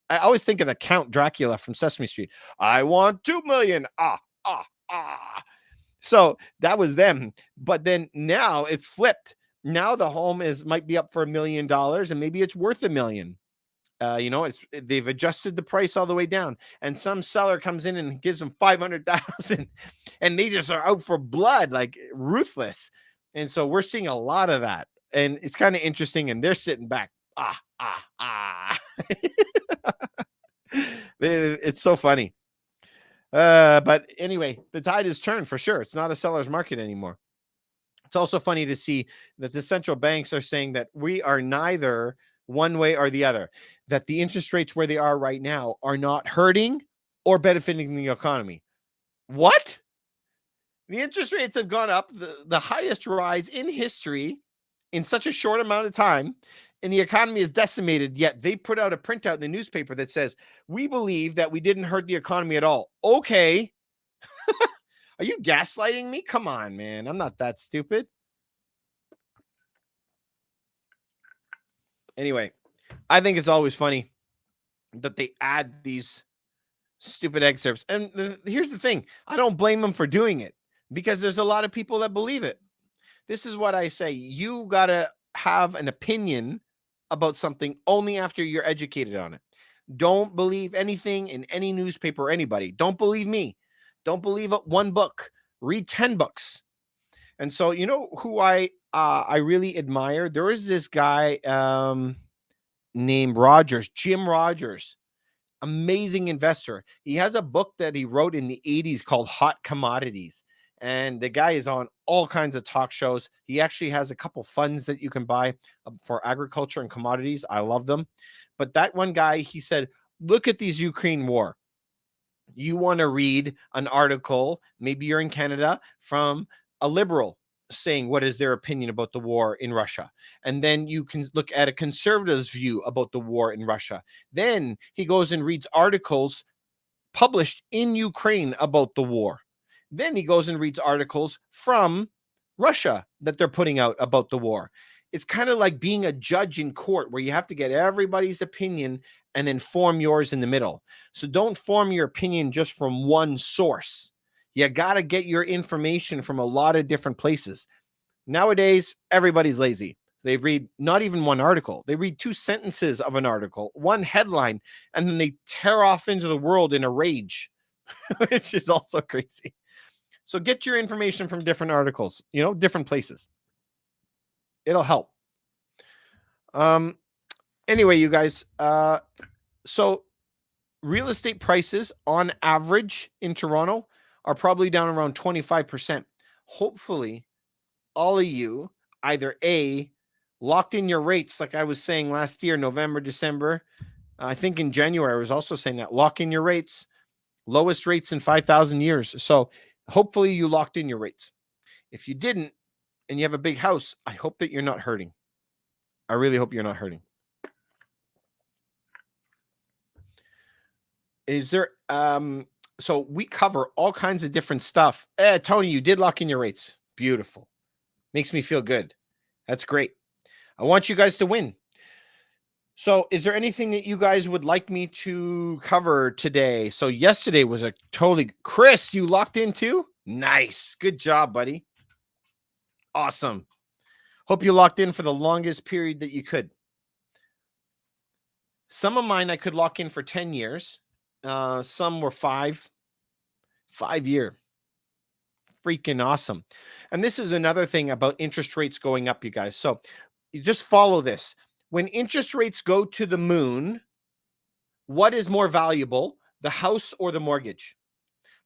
I always think of the Count Dracula from Sesame Street. I want 2 million. So that was them. But then now it's flipped. Now the home might be up for $1 million and maybe it's worth $1 million. You know, they've adjusted the price all the way down, and some seller comes in and gives them 500,000, and they just are out for blood, like ruthless. And so we're seeing a lot of that, and it's kind of interesting. And they're sitting back, It's so funny. But anyway, the tide has turned for sure. It's not a seller's market anymore. It's also funny to see that the central banks are saying that we are neither one way or the other, that the interest rates where they are right now are not hurting or benefiting the economy. What? The interest rates have gone up, the highest rise in history in such a short amount of time, and the economy is decimated, yet they put out a printout in the newspaper that says, we believe that we didn't hurt the economy at all. Okay. Are you gaslighting me? Come on, man. I'm not that stupid. Anyway, I think it's always funny that they add these stupid excerpts. And here's the thing, I don't blame them for doing it because there's a lot of people that believe it. This is what I say. You got to have an opinion about something only after you're educated on it. Don't believe anything in any newspaper or anybody. Don't believe me. Don't believe one book. Read 10 books. And so, you know who I really admire? There is this guy named Rogers, Jim Rogers, amazing investor. He has a book that he wrote in the 80s called Hot Commodities. And the guy is on all kinds of talk shows. He actually has a couple funds that you can buy for agriculture and commodities. I love them. But that one guy, he said, look at these Ukraine war. You want to read an article, maybe you're in Canada, from a liberal saying what is their opinion about the war in Russia. And then you can look at a conservative's view about the war in Russia. Then he goes and reads articles published in Ukraine about the war. Then he goes and reads articles from Russia that they're putting out about the war. It's kind of like being a judge in court where you have to get everybody's opinion and then form yours in the middle. So don't form your opinion just from one source. You got to get your information from a lot of different places. Nowadays, everybody's lazy. They read not even one article. They read 2 sentences of an article, one headline, and then they tear off into the world in a rage, which is also crazy. So get your information from different articles, different places. It'll help. Anyway, you guys, so real estate prices on average in Toronto are probably down around 25%. Hopefully, all of you either A, locked in your rates, like I was saying last year, November, December. I think in January, I was also saying that. Lock in your rates, lowest rates in 5,000 years. So hopefully you locked in your rates. If you didn't, and you have a big house, I hope that you're not hurting. I really hope you're not hurting. Is there, so we cover all kinds of different stuff. Tony, you did lock in your rates. Beautiful. Makes me feel good. That's great. I want you guys to win. So is there anything that you guys would like me to cover today? So yesterday was a totally, Chris, you locked in too? Nice. Good job, buddy. Awesome. Hope you locked in for the longest period that you could. Some of mine I could lock in for 10 years. Some were 5 year. Freaking awesome. And this is another thing about interest rates going up, you guys. So you just follow this. When interest rates go to the moon, what is more valuable, the house or the mortgage?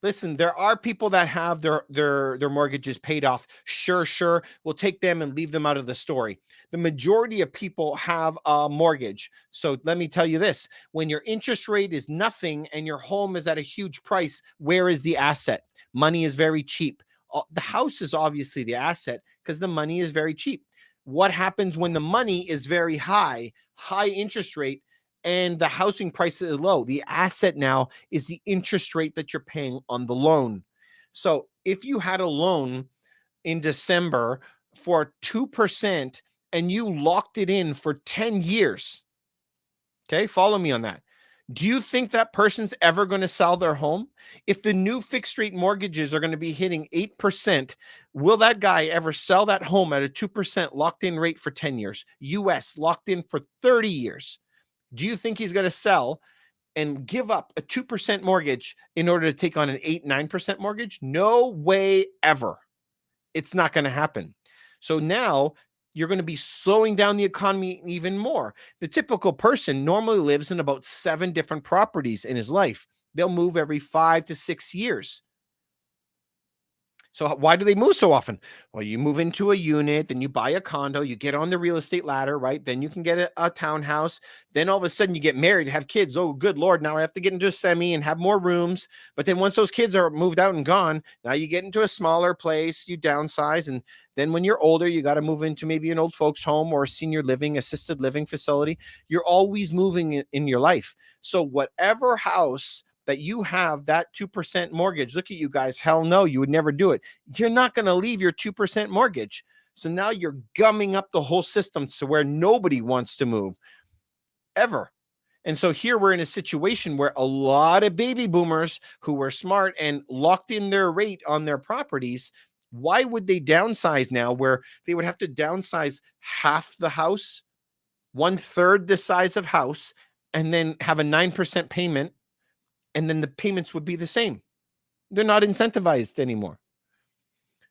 Listen, there are people that have their mortgages paid off. Sure. We'll take them and leave them out of the story. The majority of people have a mortgage. So let me tell you this. When your interest rate is nothing and your home is at a huge price, where is the asset? Money is very cheap. The house is obviously the asset because the money is very cheap. What happens when the money is very high interest rate, and the housing price is low? The asset now is the interest rate that you're paying on the loan. So if you had a loan in December for 2% and you locked it in for 10 years, okay, follow me on that. Do you think that person's ever going to sell their home? If the new fixed rate mortgages are going to be hitting 8%, will that guy ever sell that home at a 2% locked in rate for 10 years? US locked in for 30 years. Do you think he's going to sell and give up a 2% mortgage in order to take on an 8-9% mortgage? No way ever. It's not going to happen. So now you're going to be slowing down the economy even more. The typical person normally lives in about 7 different properties in his life. They'll move every 5 to 6 years. So why do they move so often? Well, you move into a unit, then you buy a condo, you get on the real estate ladder, right? Then you can get a townhouse. Then all of a sudden you get married, have kids. Oh, good Lord. Now I have to get into a semi and have more rooms. But then once those kids are moved out and gone, now you get into a smaller place, you downsize. And then when you're older, you got to move into maybe an old folks home or a senior living, assisted living facility. You're always moving in your life. So whatever house that you have that 2% mortgage. Look at you guys. Hell no, you would never do it. You're not going to leave your 2% mortgage. So now you're gumming up the whole system to where nobody wants to move ever. And so here we're in a situation where a lot of baby boomers who were smart and locked in their rate on their properties, why would they downsize now where they would have to downsize half the house, 1/3 the size of house, and then have a 9% payment, and then the payments would be the same? They're not incentivized anymore.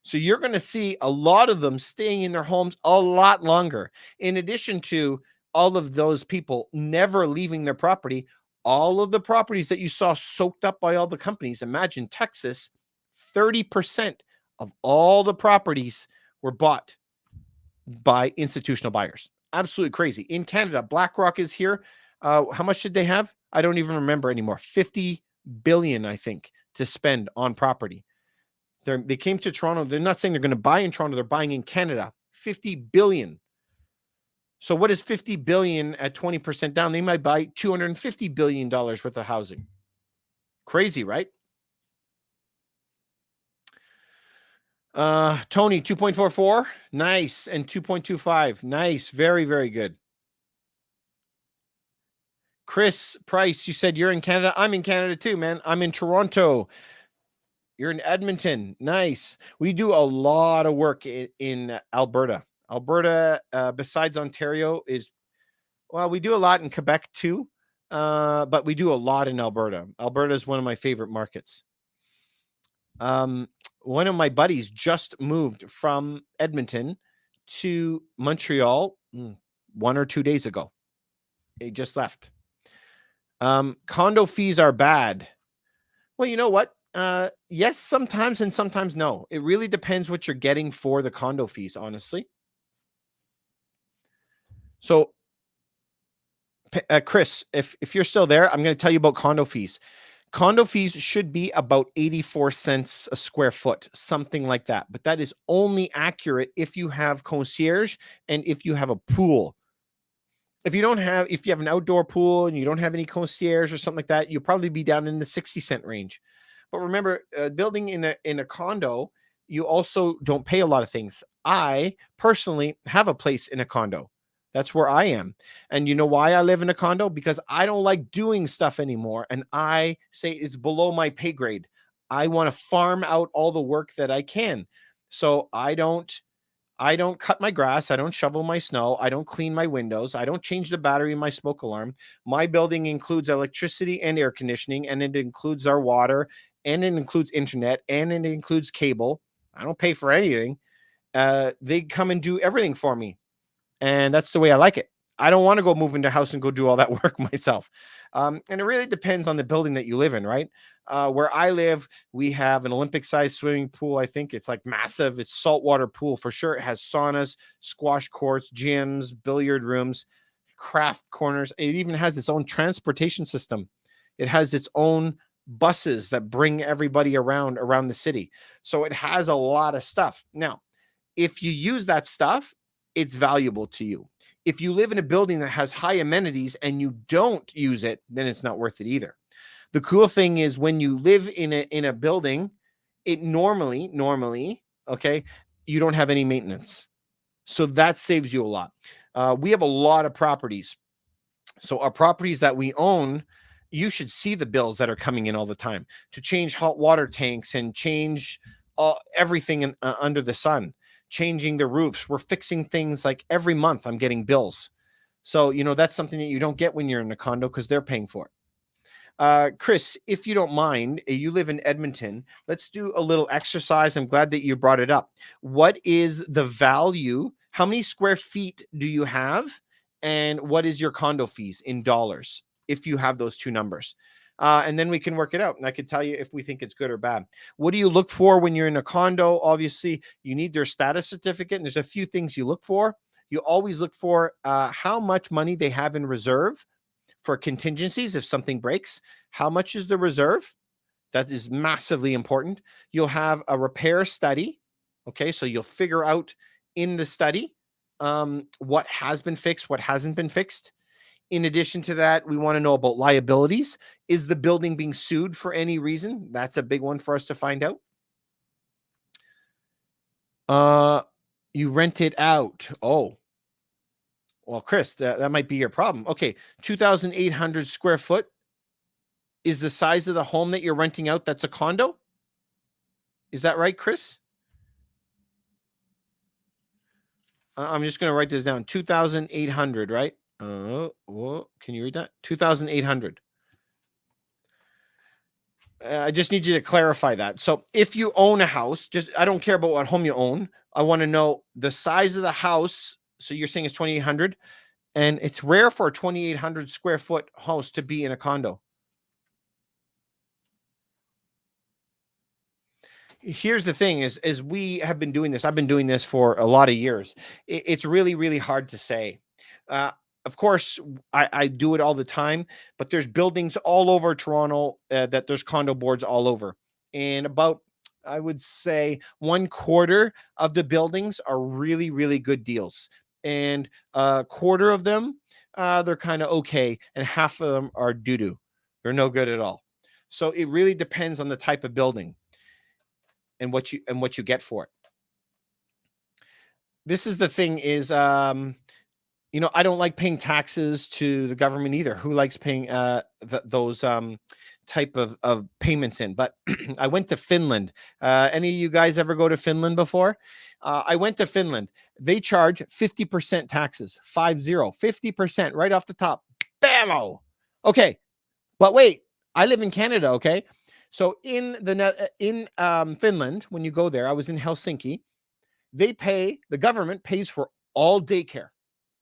So you're going to see a lot of them staying in their homes a lot longer. In addition to all of those people never leaving their property, all of the properties that you saw soaked up by all the companies, imagine Texas, 30% of all the properties were bought by institutional buyers. Absolutely crazy. In Canada, BlackRock is here. How much did they have? I don't even remember anymore. 50 billion, I think, to spend on property. They came to Toronto. They're not saying they're going to buy in Toronto. They're buying in Canada. 50 billion. So what is 50 billion at 20% down? They might buy $250 billion worth of housing. Crazy, right? Tony, 2.44. Nice. And 2.25. Nice. Very, very good. Chris Price, you said you're in Canada. I'm in Canada too, man. I'm in Toronto. You're in Edmonton. Nice. We do a lot of work in Alberta. Alberta, besides Ontario, we do a lot in Quebec too, but we do a lot in Alberta. Alberta is one of my favorite markets. One of my buddies just moved from Edmonton to Montreal 1 or 2 days ago. He just left. Condo fees are bad. Well, you know what? Yes, sometimes and sometimes no. It really depends what you're getting for the condo fees, honestly. So, Chris, if you're still there, I'm going to tell you about condo fees. Condo fees should be about 84 cents a square foot, something like that. But that is only accurate if you have concierge and if you have a pool. If you have an outdoor pool and you don't have any concierge or something like that, you'll probably be down in the 60-cent range. But remember, building in a condo, you also don't pay a lot of things. I personally have a place in a condo. That's where I am. And you know why I live in a condo? Because I don't like doing stuff anymore. And I say it's below my pay grade. I want to farm out all the work that I can. So I don't cut my grass. I don't shovel my snow. I don't clean my windows. I don't change the battery in my smoke alarm. My building includes electricity and air conditioning, and it includes our water, and it includes internet, and it includes cable. I don't pay for anything. They come and do everything for me. And that's the way I like it. I don't want to go move into a house and go do all that work myself. And it really depends on the building that you live in, right? Where I live, we have an Olympic-sized swimming pool. I think it's like massive. It's saltwater pool for sure. It has saunas, squash courts, gyms, billiard rooms, craft corners. It even has its own transportation system. It has its own buses that bring everybody around the city. So it has a lot of stuff. Now, if you use that stuff, it's valuable to you. If you live in a building that has high amenities and you don't use it, then it's not worth it either. The cool thing is when you live in a building, it normally, okay, you don't have any maintenance. So that saves you a lot. We have a lot of properties. So our properties that we own, you should see the bills that are coming in all the time to change hot water tanks and change everything under the sun. Changing the roofs. We're fixing things like every month I'm getting bills. So, that's something that you don't get when you're in a condo because they're paying for it. Chris, if you don't mind, you live in Edmonton. Let's do a little exercise. I'm glad that you brought it up. What is the value? How many square feet do you have? And what is your condo fees in dollars if you have those two numbers? And then we can work it out. And I could tell you if we think it's good or bad. What do you look for when you're in a condo? Obviously, you need their status certificate. And there's a few things you look for. You always look for how much money they have in reserve for contingencies if something breaks. How much is the reserve? That is massively important. You'll have a repair study. Okay, so you'll figure out in the study what has been fixed, what hasn't been fixed. In addition to that, we want to know about liabilities. Is the building being sued for any reason? That's a big one for us to find out. Uh, you rent it out. Oh, well, Chris, that might be your problem. Okay, 2,800 square foot is the size of the home that you're renting out. That's a condo. Is that right, Chris? I'm just going to write this down. 2,800, right? Can you read that? 2,800. I just need you to clarify that. So if you own a house, I don't care about what home you own. I want to know the size of the house. So you're saying it's 2,800, and it's rare for a 2,800 square foot house to be in a condo. Here's the thing is we have been doing this. I've been doing this for a lot of years. It's really, really hard to say. Uh, of course, I do it all the time, but there's buildings all over Toronto that there's condo boards all over. And about, I would say, 1/4 of the buildings are really, really good deals. And a quarter of them, they're kind of okay. And half of them are doo-doo. They're no good at all. So it really depends on the type of building and what you get for it. This is the thing is I don't like paying taxes to the government either. Who likes paying those type of payments in? But I went to Finland. Any of you guys ever go to Finland before? I went to Finland. They charge 50% taxes. 50% right off the top. Bammo. Okay. But wait, I live in Canada, okay? So in Finland, when you go there, I was in Helsinki. The government pays for all daycare.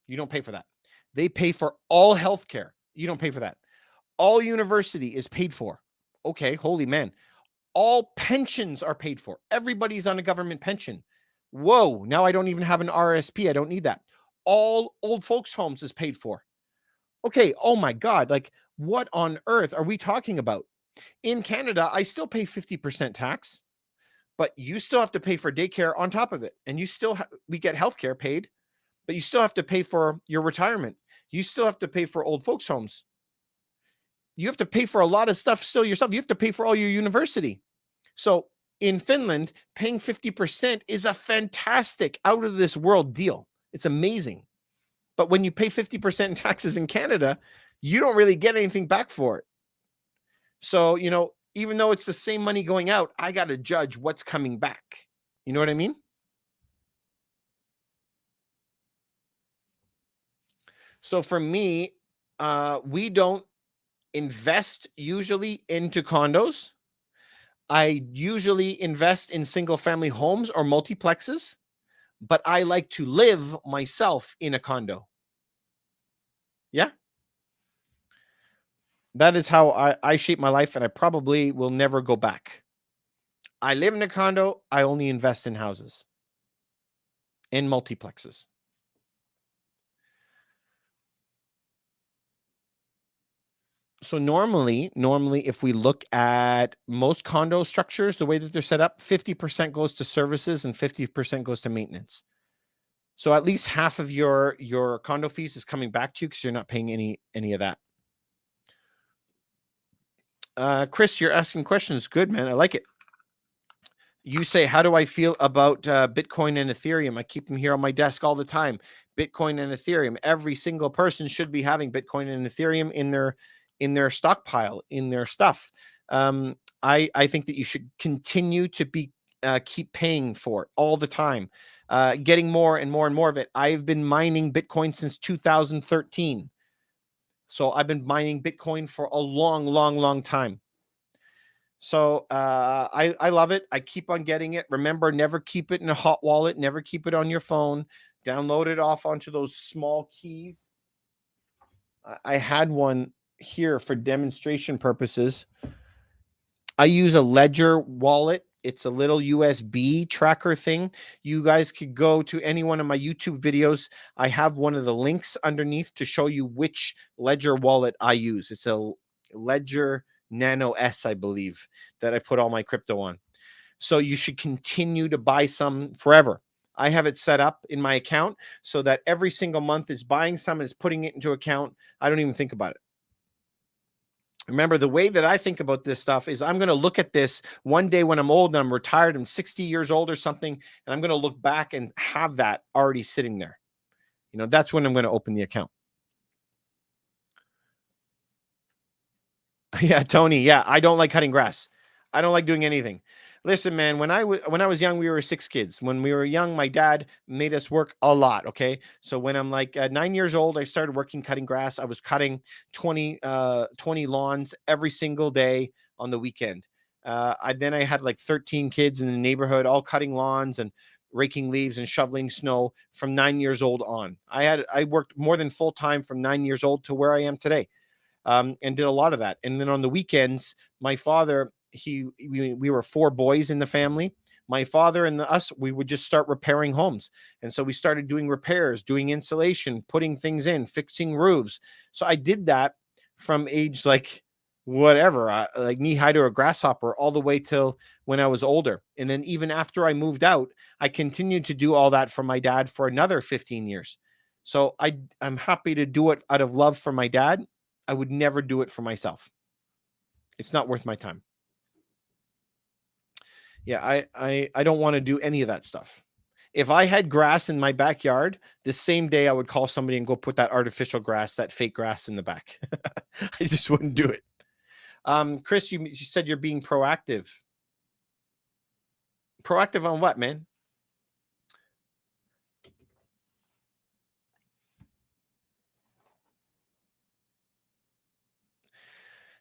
You don't pay for that. They pay for all healthcare. You don't pay for that. All university is paid for. Okay, holy man. All pensions are paid for. Everybody's on a government pension. Whoa, now I don't even have an RSP. I don't need that. All old folks' homes is paid for. Okay, oh my God. Like, what on earth are we talking about? In Canada, I still pay 50% tax, but you still have to pay for daycare on top of it. And we get healthcare paid, but you still have to pay for your retirement. You still have to pay for old folks' homes. You have to pay for a lot of stuff still yourself. You have to pay for all your university. So in Finland, paying 50% is a fantastic, out of this world deal. It's amazing. But when you pay 50% in taxes in Canada, you don't really get anything back for it. So, even though it's the same money going out, I got to judge what's coming back. You know what I mean? So for me, we don't invest usually into condos. I usually invest in single family homes or multiplexes, but I like to live myself in a condo. Yeah. That is how I shape my life, and I probably will never go back. I live in a condo. I only invest in houses and multiplexes. So normally, if we look at most condo structures, the way that they're set up, 50% goes to services and 50% goes to maintenance. So at least half of your condo fees is coming back to you because you're not paying any of that. Chris, you're asking questions. Good, man. I like it. You say, how do I feel about Bitcoin and Ethereum? I keep them here on my desk all the time. Bitcoin and Ethereum. Every single person should be having Bitcoin and Ethereum in their stockpile, in their stuff. I think that you should continue to keep paying for it all the time, getting more and more and more of it. I've been mining Bitcoin since 2013. So I've been mining Bitcoin for a long, long, long time. So I love it. I keep on getting it. Remember, never keep it in a hot wallet. Never keep it on your phone. Download it off onto those small keys. I had one here for demonstration purposes. I use a Ledger wallet. It's a little USB tracker thing. You guys could go to any one of my YouTube videos. I have one of the links underneath to show you which Ledger wallet I use. It's a Ledger Nano S, I believe, that I put all my crypto on. So you should continue to buy some forever. I have it set up in my account so that every single month is buying some and is putting it into account. I don't even think about it. Remember, the way that I think about this stuff is I'm going to look at this one day when I'm old and I'm retired, I'm 60 years old or something, and I'm going to look back and have that already sitting there. That's when I'm going to open the account. Yeah, Tony. Yeah, I don't like cutting grass. I don't like doing anything. Listen, man, when I was young, we were six kids. When we were young, my dad made us work a lot. Okay, so when I'm like 9 years old, I started working cutting grass. I was cutting 20 lawns every single day on the weekend. I had like 13 kids in the neighborhood, all cutting lawns and raking leaves and shoveling snow from 9 years old on. I worked more than full time from 9 years old to where I am today, and did a lot of that. And then on the weekends, my father, we were four boys in the family. My father and us, we would just start repairing homes. And so we started doing repairs, doing insulation, putting things in, fixing roofs. So I did that from age like whatever, like knee high to a grasshopper, all the way till when I was older. And then even after I moved out, I continued to do all that for my dad for another 15 years. So I'm happy to do it out of love for my dad. I would never do it for myself. It's not worth my time. Yeah, I don't want to do any of that stuff. If I had grass in my backyard, the same day I would call somebody and go put that artificial grass, that fake grass in the back. I just wouldn't do it. Chris, you said you're being proactive. Proactive on what, man?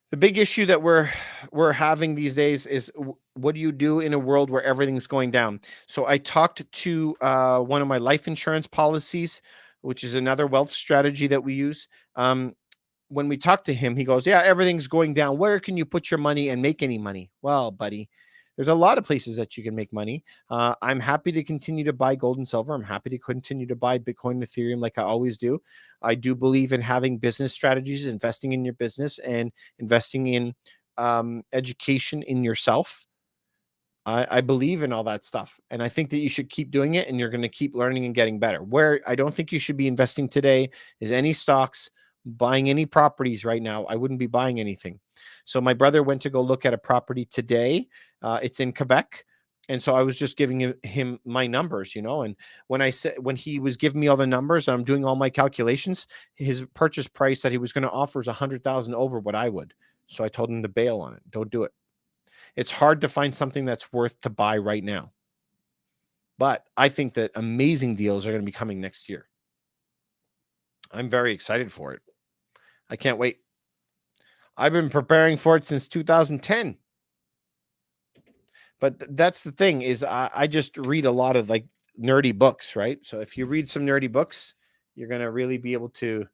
The big issue that we're having these days is what do you do in a world where everything's going down? So I talked to one of my life insurance policies, which is another wealth strategy that we use. When we talked to him, he goes, "Yeah, everything's going down. Where can you put your money and make any money?" Well, buddy, there's a lot of places that you can make money. I'm happy to continue to buy gold and silver. I'm happy to continue to buy Bitcoin and Ethereum like I always do. I do believe in having business strategies, investing in your business, and investing in education in yourself. I believe in all that stuff. And I think that you should keep doing it and you're going to keep learning and getting better. Where I don't think you should be investing today is any stocks, buying any properties right now. I wouldn't be buying anything. So my brother went to go look at a property today. It's in Quebec. And so I was just giving him my numbers, and when he was giving me all the numbers and I'm doing all my calculations, his purchase price that he was going to offer is 100,000 over what I would. So I told him to bail on it. Don't do it. It's hard to find something that's worth to buy right now. But I think that amazing deals are going to be coming next year. I'm very excited for it. I can't wait. I've been preparing for it since 2010. But that's the thing is I just read a lot of like nerdy books, right? So if you read some nerdy books, you're going to really be able to,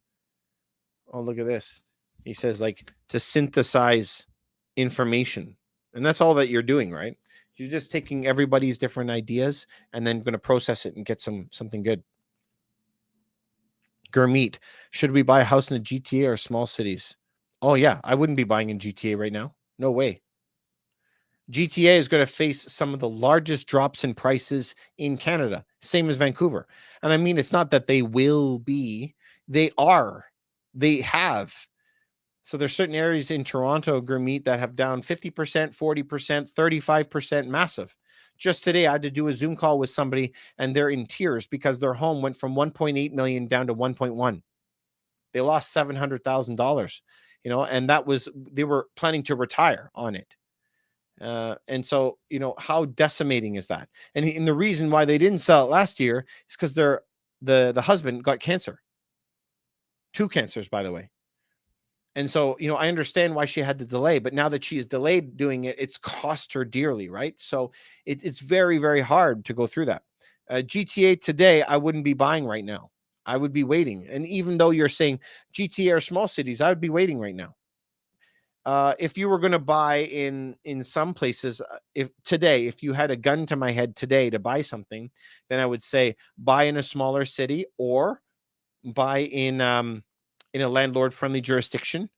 oh, look at this. He says like to synthesize information. And that's all that you're doing, right? You're just taking everybody's different ideas and then going to process it and get something good. Gurmeet, should we buy a house in a GTA or small cities? Oh yeah, I wouldn't be buying in GTA right now. No way. GTA is going to face some of the largest drops in prices in Canada, same as Vancouver. And I mean, it's not that they will be, they are, they have. So there's certain areas in Toronto, Gurmeet, that have down 50%, 40%, 35%, massive. Just today, I had to do a Zoom call with somebody and they're in tears because their home went from 1.8 million down to 1.1. They lost $700,000, and they were planning to retire on it. And so, how decimating is that? And the reason why they didn't sell it last year is because the husband got cancer, 2 cancers, by the way. And so, I understand why she had to delay, but now that she is delayed doing it, it's cost her dearly, right? So it's very, very hard to go through that. GTA today, I wouldn't be buying right now. I would be waiting. And even though you're saying GTA or small cities, I would be waiting right now. If you were going to buy in some places, if you had a gun to my head today to buy something, then I would say buy in a smaller city or buy in a landlord friendly jurisdiction,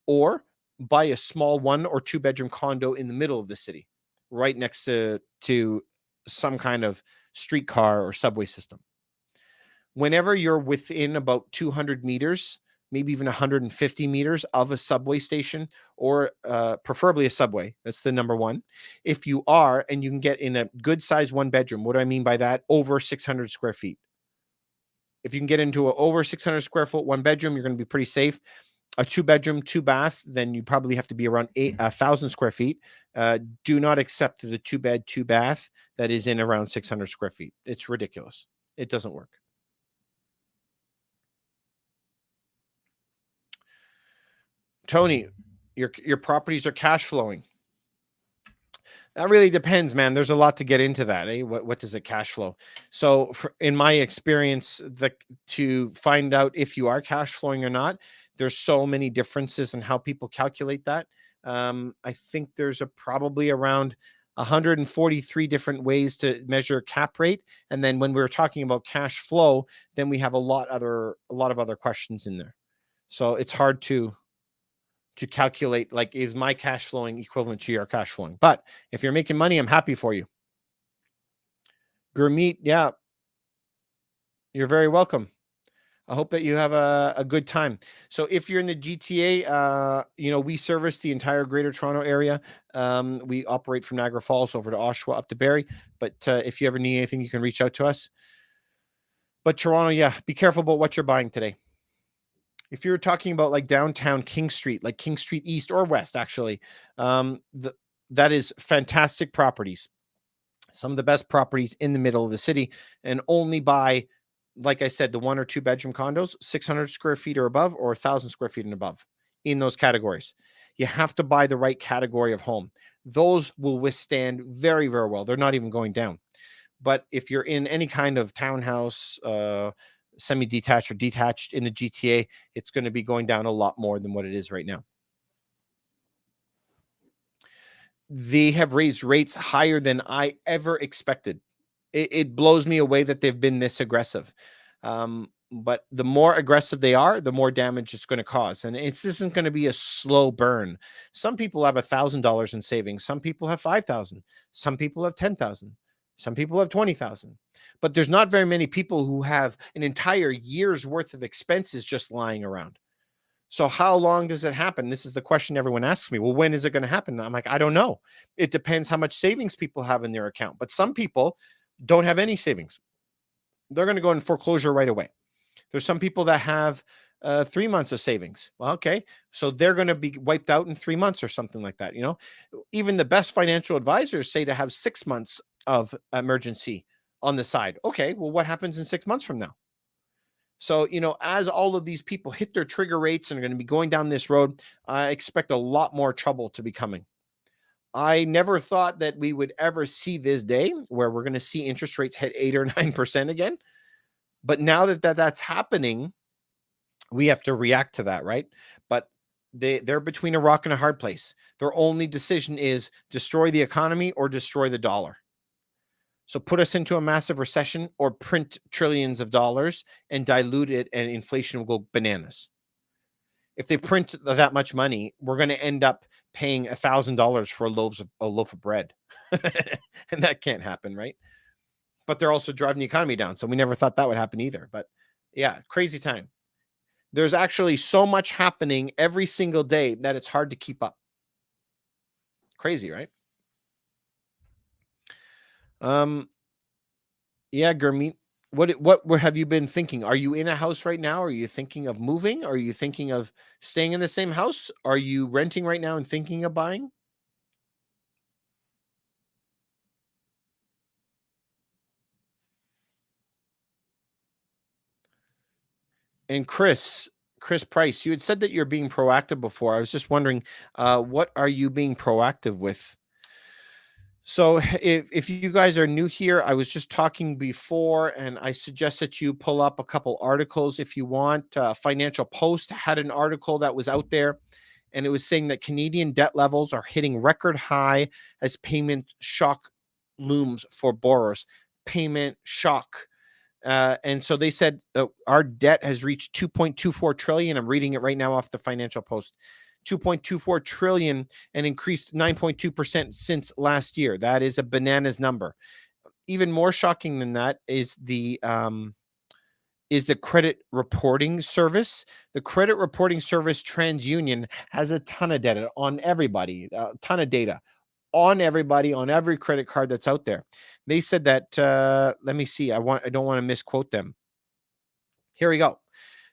or buy a small 1 or 2 bedroom condo in the middle of the city, right next to some kind of streetcar or subway system. Whenever you're within about 200 meters, maybe even 150 meters of a subway station, or preferably a subway, that's the number one. If you are, and you can get in a good size one bedroom, what do I mean by that? Over 600 square feet. If you can get into a over 600 square foot one bedroom, you're going to be pretty safe. A two bedroom, two bath, then you probably have to be around 1,000 square feet. Do not accept the two bed, two bath that is in around 600 square feet. It's ridiculous. It doesn't work. Tony, your properties are cash flowing. That really depends, man. There's a lot to get into that. Eh? What does it cash flow? So, in my experience, to find out if you are cash flowing or not, there's so many differences in how people calculate that. I think there's probably around 143 different ways to measure cap rate, and then when we're talking about cash flow, then we have a lot of other questions in there. So it's hard to calculate, like, is my cash flowing equivalent to your cash flowing? But if you're making money, I'm happy for you. Gurmeet, yeah, you're very welcome. I hope that you have a good time. So if you're in the GTA, we service the entire Greater Toronto area. We operate from Niagara Falls over to Oshawa up to Barrie. But if you ever need anything, you can reach out to us. But Toronto, yeah, be careful about what you're buying today. If you're talking about like downtown King Street, like King Street East or West, actually, that is fantastic properties. Some of the best properties in the middle of the city, and only buy, like I said, the one or two bedroom condos, 600 square feet or above, or 1,000 square feet and above, in those categories. You have to buy the right category of home. Those will withstand very, very well. They're not even going down. But if you're in any kind of townhouse, semi-detached or detached in the GTA, it's going to be going down a lot more than what it is right now. They have raised rates higher than I ever expected. It blows me away that they've been this aggressive. But the more aggressive they are, the more damage it's going to cause. And this isn't going to be a slow burn. Some people have $1,000 in savings. Some people have 5,000. Some people have 10,000. Some people have 20,000, but there's not very many people who have an entire year's worth of expenses just lying around. So how long does it happen? This is the question everyone asks me. Well, when is it going to happen? I'm like, I don't know. It depends how much savings people have in their account, but some people don't have any savings. They're going to go in foreclosure right away. There's some people that have 3 months of savings. Well, okay. So they're going to be wiped out in 3 months or something like that. Even the best financial advisors say to have 6 months of emergency on the side. Okay, well, what happens in 6 months from now? So, as all of these people hit their trigger rates and are going to be going down this road, I expect a lot more trouble to be coming. I never thought that we would ever see this day where we're going to see interest rates hit 8 or 9% again. But now that's happening, we have to react to that, right? But they're between a rock and a hard place. Their only decision is destroy the economy or destroy the dollar. So put us into a massive recession or print trillions of dollars and dilute it, and inflation will go bananas. If they print that much money, we're going to end up paying $1,000 for a loaf of bread. And that can't happen, right? But they're also driving the economy down. So we never thought that would happen either. But yeah, crazy time. There's actually so much happening every single day that it's hard to keep up. Crazy, right? Yeah, Gurmeet. What have you been thinking? Are you in a house right now? Are you thinking of moving? Are you thinking of staying in the same house? Are you renting right now and thinking of buying? And Chris Price, you had said that you're being proactive before. I was just wondering, what are you being proactive with? So if you guys are new here, I was just talking before, and I suggest that you pull up a couple articles if you want. Financial Post had an article that was out there, and it was saying that Canadian debt levels are hitting record high as payment shock looms for borrowers. Payment shock. And so they said our debt has reached 2.24 trillion. I'm reading it right now off the Financial Post. 2.24 trillion and increased 9.2% since last year. That is a bananas number. even more shocking than that is the credit reporting service. The credit reporting service TransUnion has a ton of data on everybody, a ton of data on everybody, on every credit card that's out there. They said that, let me see, I don't want to misquote them. Here we go.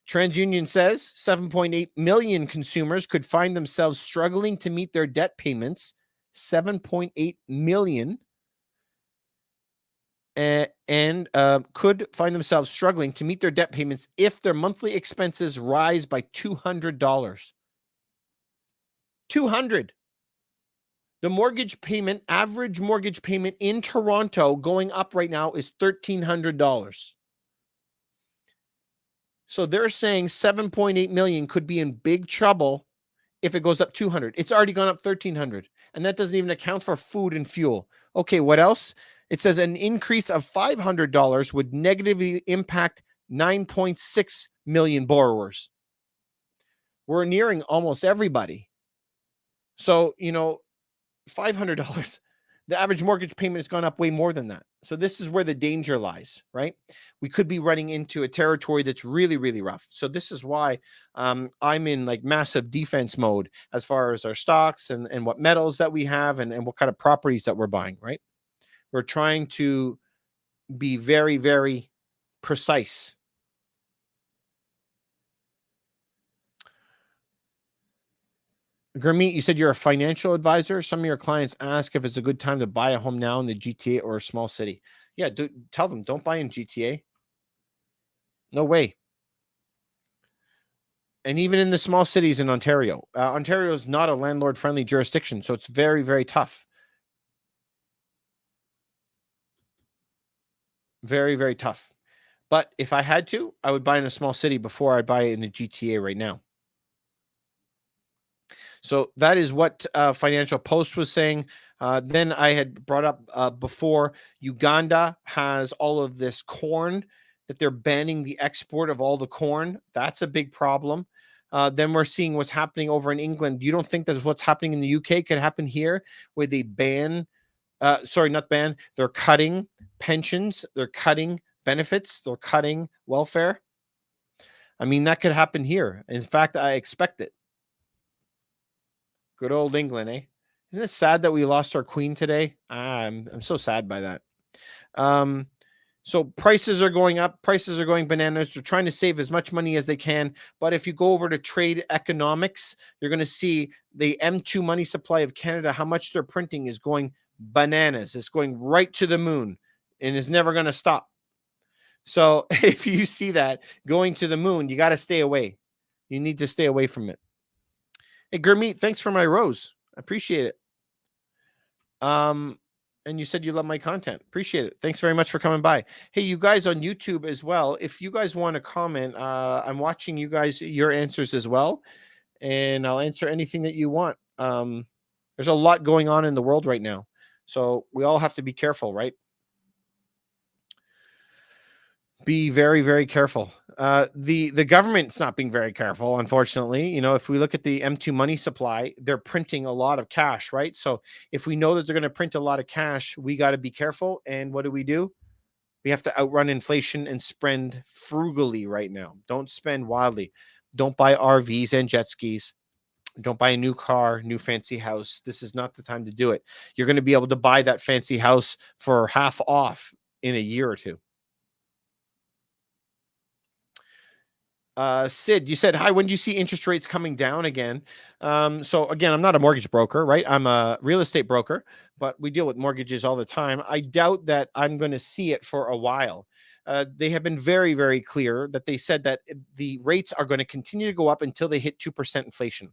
TransUnion says 7.8 million consumers could find themselves struggling to meet their debt payments. 7.8 million could find themselves struggling to meet their debt payments if their monthly expenses rise by $200. 200. The mortgage payment, average mortgage payment in Toronto going up right now is $1,300. So they're saying 7.8 million could be in big trouble if it goes up 200. It's already gone up 1,300. And that doesn't even account for food and fuel. Okay, what else? It says an increase of $500 would negatively impact 9.6 million borrowers. We're nearing almost everybody. So, $500, the average mortgage payment has gone up way more than that. So this is where the danger lies, right? We could be running into a territory that's really, really rough. So this is why I'm in like massive defense mode as far as our stocks and what metals that we have and what kind of properties that we're buying, right? We're trying to be very, very precise. Gurmeet, you said you're a financial advisor. Some of your clients ask if it's a good time to buy a home now in the GTA or a small city. Yeah, tell them, don't buy in GTA. No way. And even in the small cities in Ontario, Ontario is not a landlord-friendly jurisdiction, so it's very, very tough. Very, very tough. But if I had to, I would buy in a small city before I buy in the GTA right now. So that is what Financial Post was saying. Then I had brought up before, Uganda has all of this corn that they're banning the export of all the corn. That's a big problem. Then we're seeing what's happening over in England. You don't think that what's happening in the UK could happen here, where they ban, sorry, not ban, they're cutting pensions, they're cutting benefits, they're cutting welfare. I mean, that could happen here. In fact, I expect it. Good old England, eh? Isn't it sad that we lost our queen today? I'm so sad by that. So prices are going up, prices are going bananas. They're trying to save as much money as they can. But if you go over to trade economics, you're going to see the M2 money supply of Canada, how much they're printing is going bananas. It's going right to the moon and is never going to stop. So if you see that going to the moon, you got to stay away. You need to stay away from it. Hey, Gurmeet, thanks for my rose. I appreciate it. And you said you love my content. Appreciate it. Thanks very much for coming by. Hey, you guys on YouTube as well. If you guys want to comment, I'm watching you guys, your answers as well. And I'll answer anything that you want. There's a lot going on in the world right now. So we all have to be careful, right? Be very, very careful. The government's not being very careful, unfortunately. If we look at the M2 money supply, they're printing a lot of cash, right? So if we know that they're going to print a lot of cash, we got to be careful. And what do? We have to outrun inflation and spend frugally right now. Don't spend wildly. Don't buy RVs and jet skis. Don't buy a new car, new fancy house. This is not the time to do it. You're going to be able to buy that fancy house for half off in a year or two. Sid, you said, hi, when do you see interest rates coming down again? So again, I'm not a mortgage broker, right? I'm a real estate broker, but we deal with mortgages all the time. I doubt that I'm going to see it for a while. They have been very, very clear that they said that the rates are going to continue to go up until they hit 2% inflation.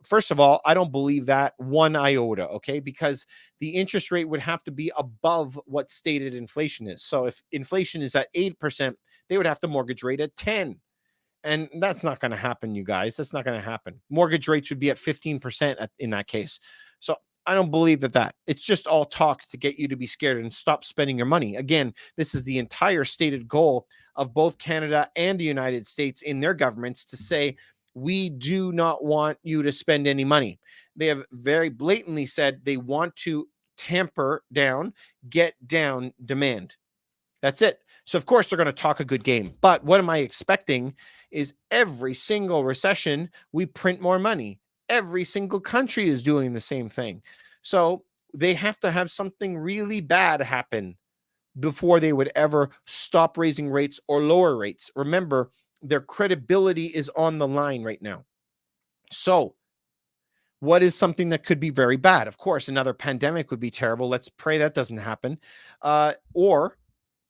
First of all, I don't believe that one iota, okay? Because the interest rate would have to be above what stated inflation is. So if inflation is at 8%, they would have to mortgage rate at 10. And that's not going to happen, you guys. That's not going to happen. Mortgage rates would be at 15% in that case. So I don't believe that. It's just all talk to get you to be scared and stop spending your money. Again, this is the entire stated goal of both Canada and the United States in their governments to say, we do not want you to spend any money. They have very blatantly said they want to tamper down, get down demand. That's it. So of course they're going to talk a good game. But what am I expecting is every single recession we print more money. Every single country is doing the same thing. So they have to have something really bad happen before they would ever stop raising rates or lower rates. Remember, their credibility is on the line right now. So, what is something that could be very bad? Of course, another pandemic would be terrible. Let's pray that doesn't happen. Or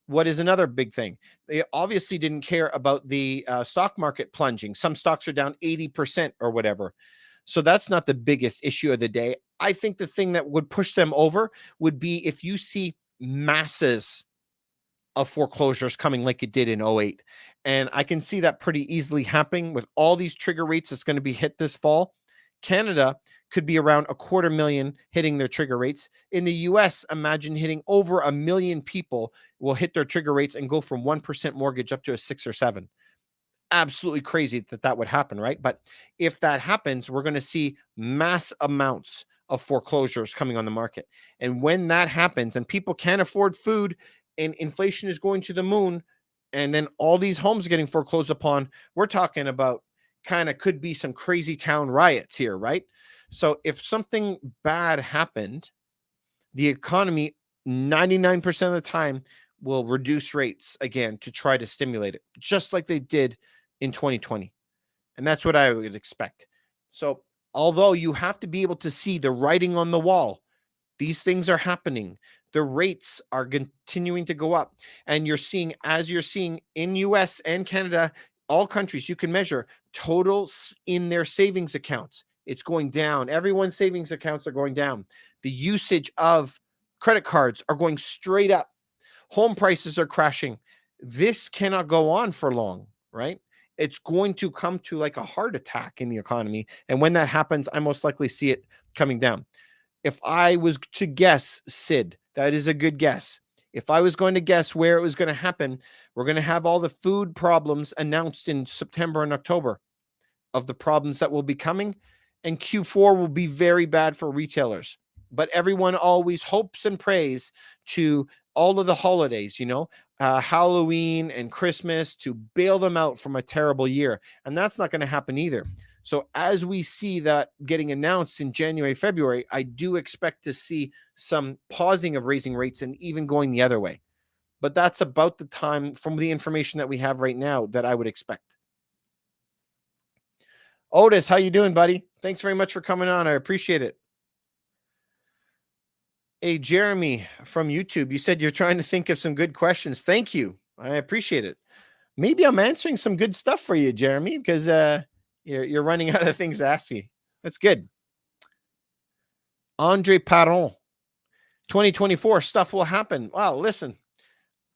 what is another big thing? They obviously didn't care about the stock market plunging. Some stocks are down 80% or whatever. So that's not the biggest issue of the day. I think the thing that would push them over would be if you see masses of foreclosures coming like it did in '08. And I can see that pretty easily happening with all these trigger rates that's going to be hit this fall. Canada could be around a quarter million hitting their trigger rates. In the US, imagine hitting over a million people will hit their trigger rates and go from 1% mortgage up to a 6 or 7. Absolutely crazy that that would happen, right? But if that happens, we're going to see mass amounts of foreclosures coming on the market. And when that happens and people can't afford food and inflation is going to the moon, and then all these homes getting foreclosed upon, we're talking about kind of could be some crazy town riots here, right? So if something bad happened, the economy 99% of the time will reduce rates again to try to stimulate it, just like they did in 2020. And that's what I would expect. So, although you have to be able to see the writing on the wall, these things are happening. The rates are continuing to go up. And you're seeing, as you're seeing in US and Canada, all countries, you can measure totals in their savings accounts. It's going down. Everyone's savings accounts are going down. The usage of credit cards are going straight up. Home prices are crashing. This cannot go on for long, right? It's going to come to like a heart attack in the economy. And when that happens, I most likely see it coming down. If I was to guess, Sid, that is a good guess. If I was going to guess where it was going to happen, we're going to have all the food problems announced in September and October of the problems that will be coming. And Q4 will be very bad for retailers. But everyone always hopes and prays to all of the holidays, Halloween and Christmas to bail them out from a terrible year. And that's not going to happen either. So as we see that getting announced in January, February, I do expect to see some pausing of raising rates and even going the other way. But that's about the time from the information that we have right now that I would expect. Otis, how you doing, buddy? Thanks very much for coming on. I appreciate it. Hey, Jeremy from YouTube, you said you're trying to think of some good questions. Thank you. I appreciate it. Maybe I'm answering some good stuff for you, Jeremy, because you're running out of things to ask me. That's good. Andre Paron, 2024 stuff will happen. Wow, listen,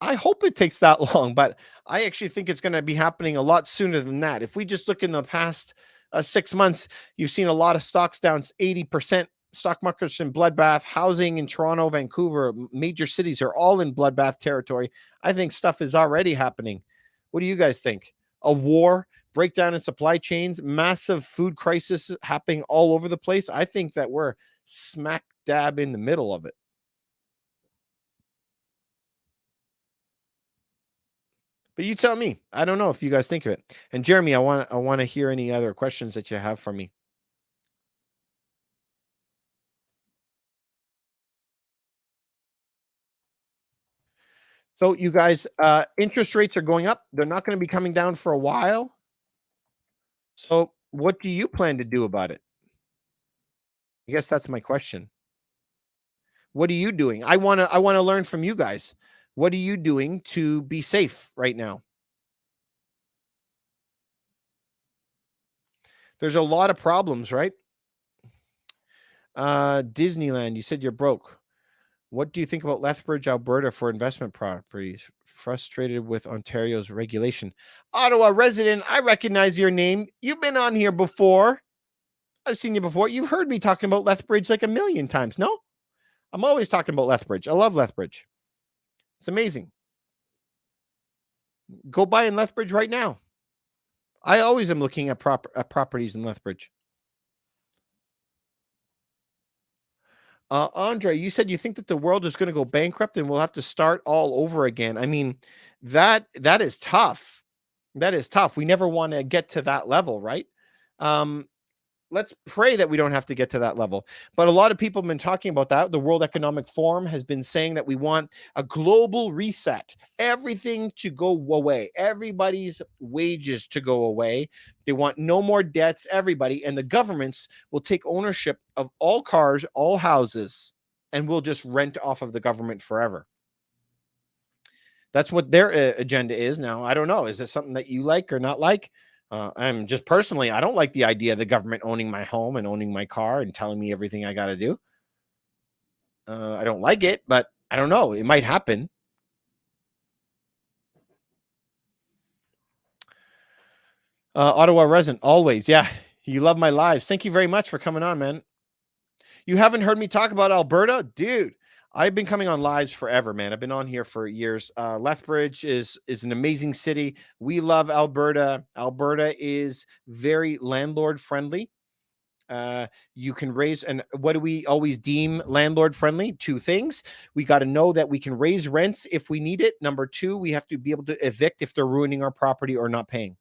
I hope it takes that long, but I actually think it's going to be happening a lot sooner than that. If we just look in the past 6 months, you've seen a lot of stocks down 80%. Stock markets in bloodbath, housing in Toronto, Vancouver, major cities are all in bloodbath territory. I think stuff is already happening. What do you guys think? A war, breakdown in supply chains, massive food crisis happening all over the place. I think that we're smack dab in the middle of it. But you tell me. I don't know if you guys think of it. And Jeremy, I want to hear any other questions that you have for me. So you guys, interest rates are going up. They're not going to be coming down for a while. So what do you plan to do about it? I guess that's my question. What are you doing? I want to learn from you guys. What are you doing to be safe right now? There's a lot of problems, right? Disneyland, you said you're broke. What do you think about Lethbridge, Alberta for investment properties? Frustrated with Ontario's regulation. Ottawa resident, I recognize your name. You've been on here before. I've seen you before. You've heard me talking about Lethbridge like a million times. No? I'm always talking about Lethbridge. I love Lethbridge. It's amazing. Go buy in Lethbridge right now. I always am looking at properties in Lethbridge. Andre, you said you think that the world is going to go bankrupt and we'll have to start all over again. I mean, that is tough. That is tough. We never want to get to that level, right? Um, let's pray that we don't have to get to that level. But a lot of people have been talking about that. The World Economic Forum has been saying that we want a global reset, everything to go away, everybody's wages to go away. They want no more debts, everybody. And the governments will take ownership of all cars, all houses, and we'll just rent off of the government forever. That's what their agenda is now. I don't know. Is this something that you like or not like? I'm just personally, I don't like the idea of the government owning my home and owning my car and telling me everything I got to do. I don't like it, but I don't know. It might happen. Ottawa resident, always. Yeah. You love my lives. Thank you very much for coming on, man. You haven't heard me talk about Alberta? Dude, I've been coming on lives forever, man. I've been on here for years. Lethbridge is an amazing city. We love Alberta. Alberta is very landlord friendly. You can raise, and what do we always deem landlord friendly? Two things. We got to know that we can raise rents if we need it. Number two, we have to be able to evict if they're ruining our property or not paying.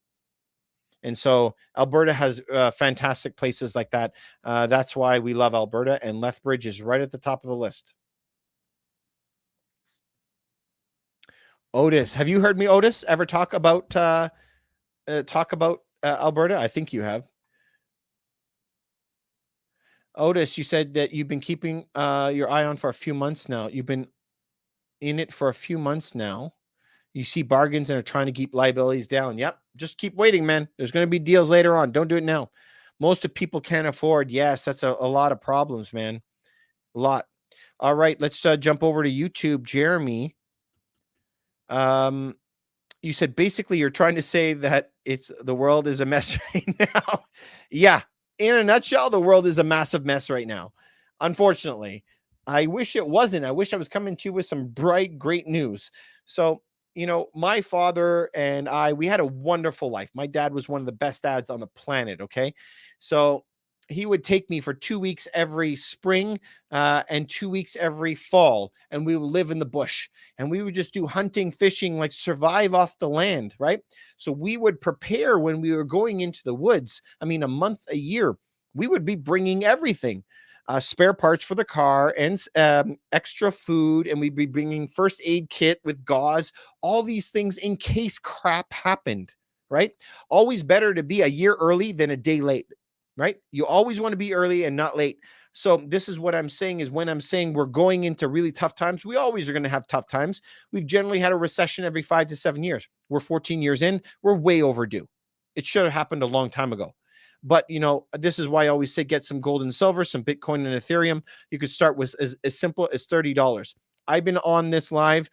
And so Alberta has fantastic places like that. That's why we love Alberta, and Lethbridge is right at the top of the list. Otis, have you heard me, Otis, ever talk about Alberta? I think you have. Otis, you said that you've been keeping your eye on for a few months now. You've been in it for a few months now. You see bargains and are trying to keep liabilities down. Yep. Just keep waiting, man. There's going to be deals later on. Don't do it now. Most of people can't afford. Yes, that's a lot of problems, man. A lot. All right. Let's jump over to YouTube. Jeremy. You said basically you're trying to say that the world is a mess right now. Yeah. In a nutshell, the world is a massive mess right now. Unfortunately, I wish it wasn't. I wish I was coming to you with some bright, great news. So, my father and we had a wonderful life. My dad was one of the best dads on the planet. Okay. So he would take me for 2 weeks every spring and 2 weeks every fall. And we would live in the bush and we would just do hunting, fishing, like survive off the land. Right. So we would prepare when we were going into the woods. I mean, a month, a year, we would be bringing everything. Spare parts for the car and extra food. And we'd be bringing first aid kit with gauze, all these things in case crap happened, right? Always better to be a year early than a day late, right? You always want to be early and not late. So this is what I'm saying is when I'm saying we're going into really tough times, we always are going to have tough times. We've generally had a recession every 5 to 7 years. We're 14 years in. We're way overdue. It should have happened a long time ago. But, this is why I always say get some gold and silver, some Bitcoin and Ethereum. You could start with as simple as $30. I've been on this live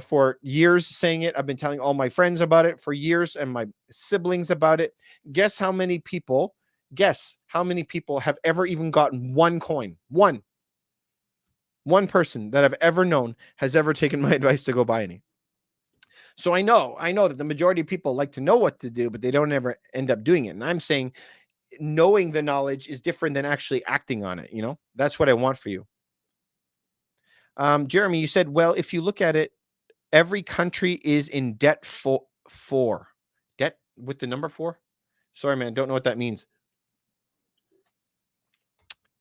for years saying it. I've been telling all my friends about it for years and my siblings about it. Guess how many people have ever even gotten one coin? One person that I've ever known has ever taken my advice to go buy any. So I know that the majority of people like to know what to do, but they don't ever end up doing it. And I'm saying knowing the knowledge is different than actually acting on it. That's what I want for you. Jeremy, you said, well, if you look at it, every country is in debt for debt with the number 4. Sorry, man. Don't know what that means.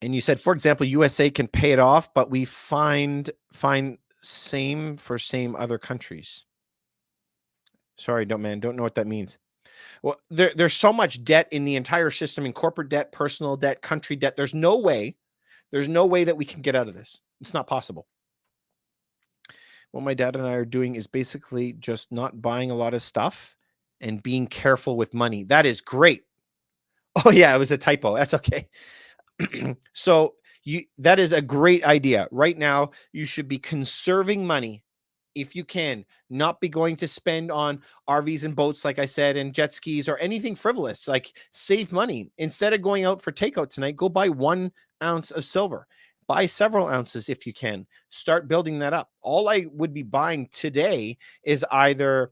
And you said, for example, USA can pay it off, but we find same for same other countries. Sorry, don't know what that means. Well, there's so much debt in the entire system, in corporate debt, personal debt, country debt. There's no way that we can get out of this. It's not possible. What my dad and I are doing is basically just not buying a lot of stuff and being careful with money. That is great. Oh yeah, it was a typo. That's okay. So that is a great idea. Right now, you should be conserving money if you can, not be going to spend on RVs and boats, like I said, and jet skis or anything frivolous. Like save money. Instead of going out for takeout tonight, go buy 1 ounce of silver. Buy several ounces if you can. Start building that up. All I would be buying today is either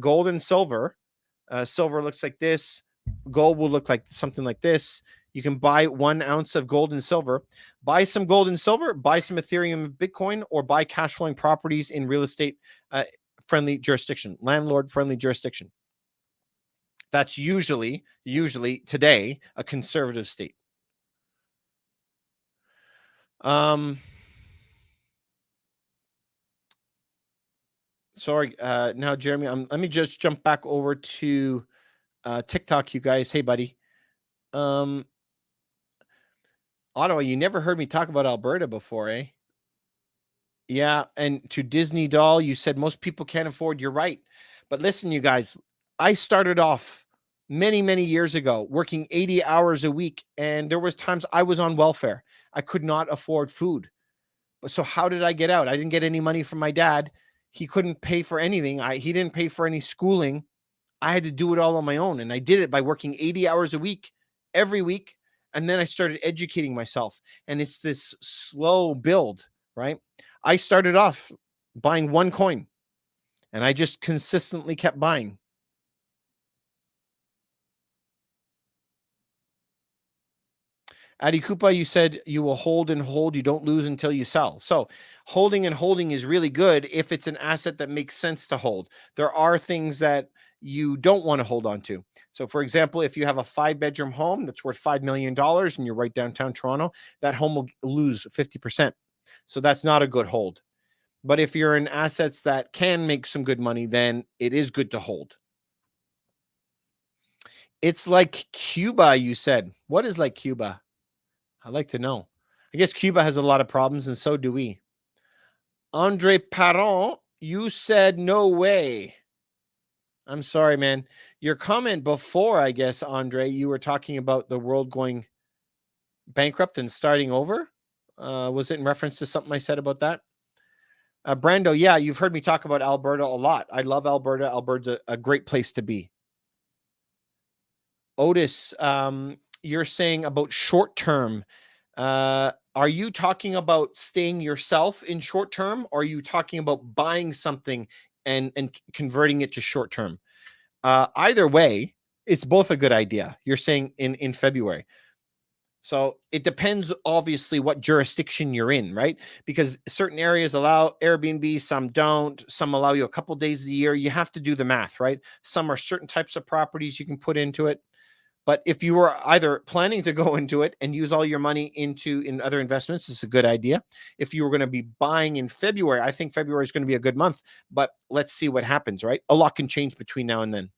gold and silver. Silver looks like this. Gold will look like something like this. You can buy 1 ounce of gold and silver, buy some gold and silver, buy some Ethereum and Bitcoin, or buy cash flowing properties in real estate friendly jurisdiction, landlord friendly jurisdiction. That's usually today a conservative state. Sorry, now Jeremy, let me just jump back over to TikTok, you guys. Hey, buddy. Ottawa, you never heard me talk about Alberta before, eh? Yeah, and to Disney Doll, you said most people can't afford. You're right. But listen, you guys, I started off many years ago working 80 hours a week, and there was times I was on welfare. I could not afford food. So how did I get out? I didn't get any money from my dad. He couldn't pay for anything. He didn't pay for any schooling. I had to do it all on my own, and I did it by working 80 hours a week every week, and then I started educating myself, and it's this slow build, right? I started off buying one coin, and I just consistently kept buying. Adi Koopa, you said you will hold and hold. You don't lose until you sell. So holding and holding is really good if it's an asset that makes sense to hold. There are things that you don't want to hold on to. So for example, if you have a 5-bedroom home that's worth $5 million and you're right downtown Toronto, that home will lose 50%. So that's not a good hold. But if you're in assets that can make some good money, then it is good to hold. It's like Cuba, you said. What is like Cuba? I'd like to know. I guess Cuba has a lot of problems, and so do we. Andre Parent, you said no way. I'm sorry, man. Your comment before, I guess, Andre, you were talking about the world going bankrupt and starting over. Was it in reference to something I said about that? Brando, yeah, you've heard me talk about Alberta a lot. I love Alberta. Alberta's a great place to be. Otis, you're saying about short term. Are you talking about staying yourself in short term, or are you talking about buying something and converting it to short term? Either way, it's both a good idea. You're saying in February. So it depends, obviously, what jurisdiction you're in, right? Because certain areas allow Airbnb, some don't. Some allow you a couple days a year. You have to do the math, right? Some are certain types of properties you can put into it. But if you were either planning to go into it and use all your money in other investments, it's a good idea. If you were going to be buying in February, I think February is going to be a good month. But let's see what happens, right? A lot can change between now and then.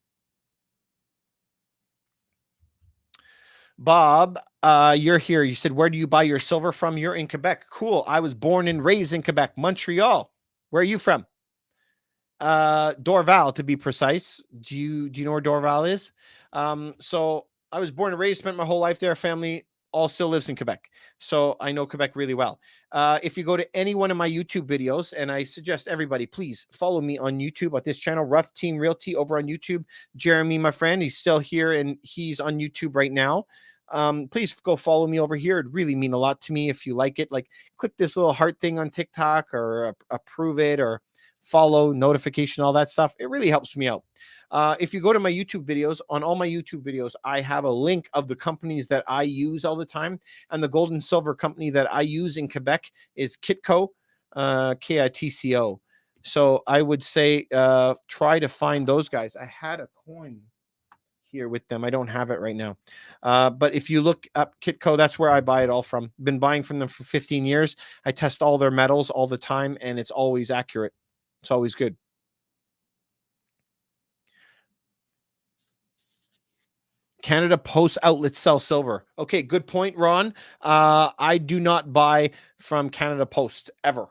Bob, you're here. You said, where do you buy your silver from? You're in Quebec. Cool. I was born and raised in Quebec, Montreal. Where are you from? Dorval, to be precise. Do you know where Dorval is? So I was born and raised, spent my whole life there. Family all still lives in Quebec. So I know Quebec really well. If you go to any one of my YouTube videos, and I suggest everybody, please follow me on YouTube at this channel, Rough Team Realty over on YouTube. Jeremy, my friend, he's still here and he's on YouTube right now. Please go follow me over here. It'd really mean a lot to me if you like it. Like click this little heart thing on TikTok or approve it or follow, notification, all that stuff. It really helps me out. If you go to my YouTube videos, on all my YouTube videos, I have a link of the companies that I use all the time. And the gold and silver company that I use in Quebec is Kitco, Kitco. So I would say try to find those guys. I had a coin here with them. I don't have it right now. But if you look up Kitco, that's where I buy it all from. Been buying from them for 15 years. I test all their metals all the time, and it's always accurate. It's always good. Canada Post outlets sell silver. Okay, good point, Ron. I do not buy from Canada Post ever.